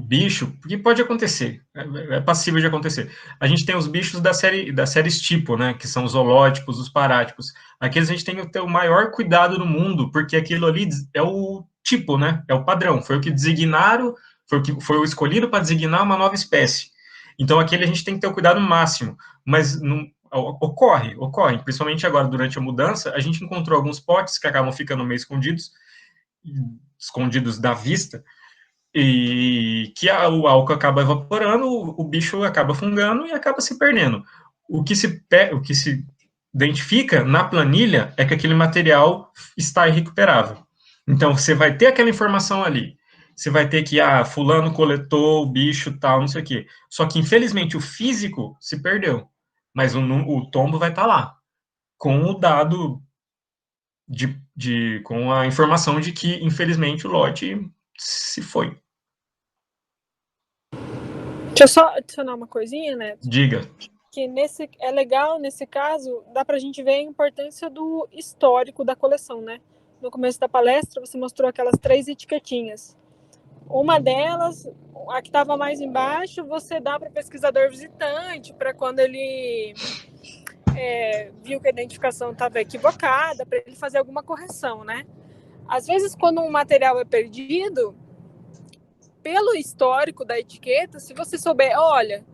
bicho, porque pode acontecer, é passível de acontecer. A gente tem os bichos das séries tipo, né, que são os zoolótipos, os parátipos. Aqueles a gente tem que ter o maior cuidado do mundo, porque aquilo ali é o tipo, né, é o padrão, foi o que designaram, foi o escolhido para designar uma nova espécie. Então aquele a gente tem que ter o cuidado máximo, mas não ocorre, principalmente agora durante a mudança, a gente encontrou alguns potes que acabam ficando meio escondidos da vista, e que o álcool acaba evaporando, o bicho acaba fungando e acaba se perdendo. O que se identifica na planilha é que aquele material está irrecuperável. Então, você vai ter aquela informação ali. Você vai ter que, fulano coletou o bicho, tal, não sei o quê. Só que, infelizmente, o físico se perdeu. Mas o tombo vai estar lá, com o dado, com a informação de que, infelizmente, o lote se foi. Deixa eu só adicionar uma coisinha, né? Diga. que é legal, nesse caso, dá para a gente ver a importância do histórico da coleção, né? No começo da palestra, você mostrou aquelas 3 etiquetinhas. Uma delas, a que estava mais embaixo, você dá para o pesquisador visitante, para quando ele viu que a identificação estava equivocada, para ele fazer alguma correção, né? Às vezes, quando um material é perdido, pelo histórico da etiqueta, se você souber, olha,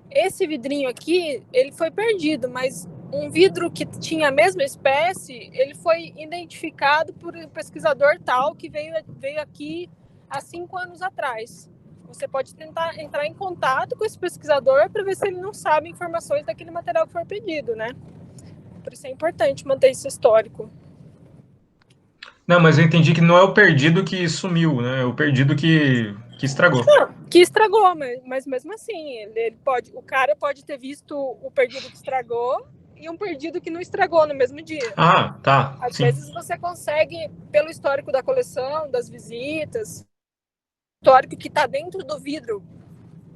esse vidrinho aqui, ele foi perdido, mas um vidro que tinha a mesma espécie, ele foi identificado por um pesquisador tal que veio aqui há 5 anos atrás. Você pode tentar entrar em contato com esse pesquisador para ver se ele não sabe informações daquele material que foi perdido, né? Por isso é importante manter esse histórico. Não, mas eu entendi que não é o perdido que sumiu, né? É o perdido que estragou. Não, que estragou, mas mesmo assim, o cara pode ter visto o perdido que estragou e um perdido que não estragou no mesmo dia. Ah, tá. Às Sim. vezes você consegue, pelo histórico da coleção, das visitas, histórico que está dentro do vidro,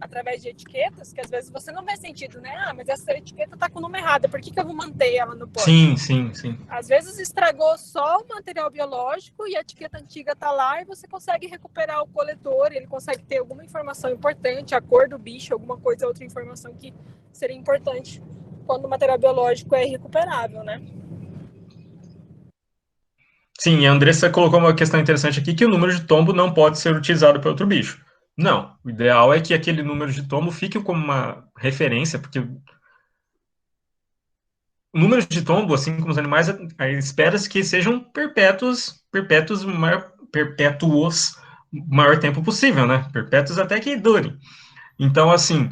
através de etiquetas, que às vezes você não vê sentido, né? Ah, mas essa etiqueta está com o nome errado, por que eu vou manter ela no pote? Sim. Às vezes estragou só o material biológico e a etiqueta antiga está lá e você consegue recuperar o coletor, ele consegue ter alguma informação importante, a cor do bicho, alguma coisa, outra informação que seria importante quando o material biológico é irrecuperável, né? Sim, a Andressa colocou uma questão interessante aqui, que o número de tombo não pode ser utilizado para outro bicho. Não, o ideal é que aquele número de tombo fique como uma referência, porque o número de tombo, assim como os animais, espera-se que sejam perpétuos o maior tempo possível, né? Perpétuos até que durem. Então, assim,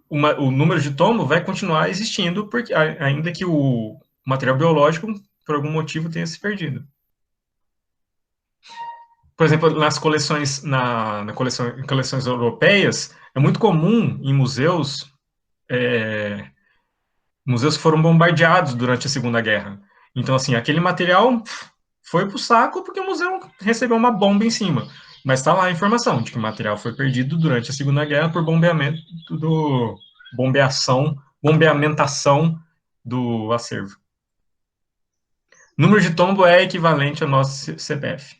o número de tombo vai continuar existindo, porque ainda que o material biológico, por algum motivo, tenha se perdido. Por exemplo, nas coleções, em coleções europeias, é muito comum em museus, museus que foram bombardeados durante a Segunda Guerra. Então, assim, aquele material foi para o saco porque o museu recebeu uma bomba em cima. Mas está lá a informação de que o material foi perdido durante a Segunda Guerra por bombeamentação do acervo. Número de tombo é equivalente ao nosso CPF.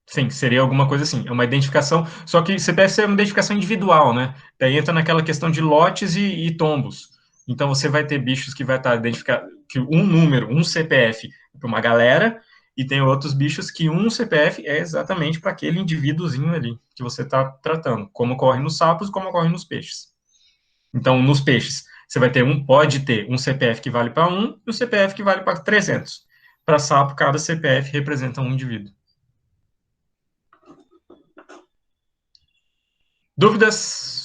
Sim, seria alguma coisa assim. É uma identificação, só que CPF é uma identificação individual, né? Daí entra naquela questão de lotes e tombos. Então você vai ter bichos que vai estar identificado, que um número, um CPF para uma galera, e tem outros bichos que um CPF é exatamente para aquele indivíduozinho ali que você está tratando, como ocorre nos sapos, como ocorre nos peixes. Então, nos peixes, você vai ter pode ter um CPF que vale para 1 e um CPF que vale para 300. Para sapo, cada CPF representa um indivíduo. Dúvidas?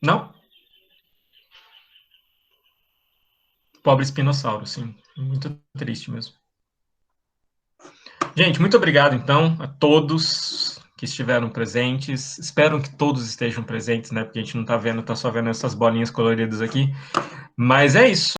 Não? Pobre espinossauro, sim. Muito triste mesmo. Gente, muito obrigado, então, a todos que estiveram presentes. Espero que todos estejam presentes, né? Porque a gente não está vendo, está só vendo essas bolinhas coloridas aqui. Mas é isso.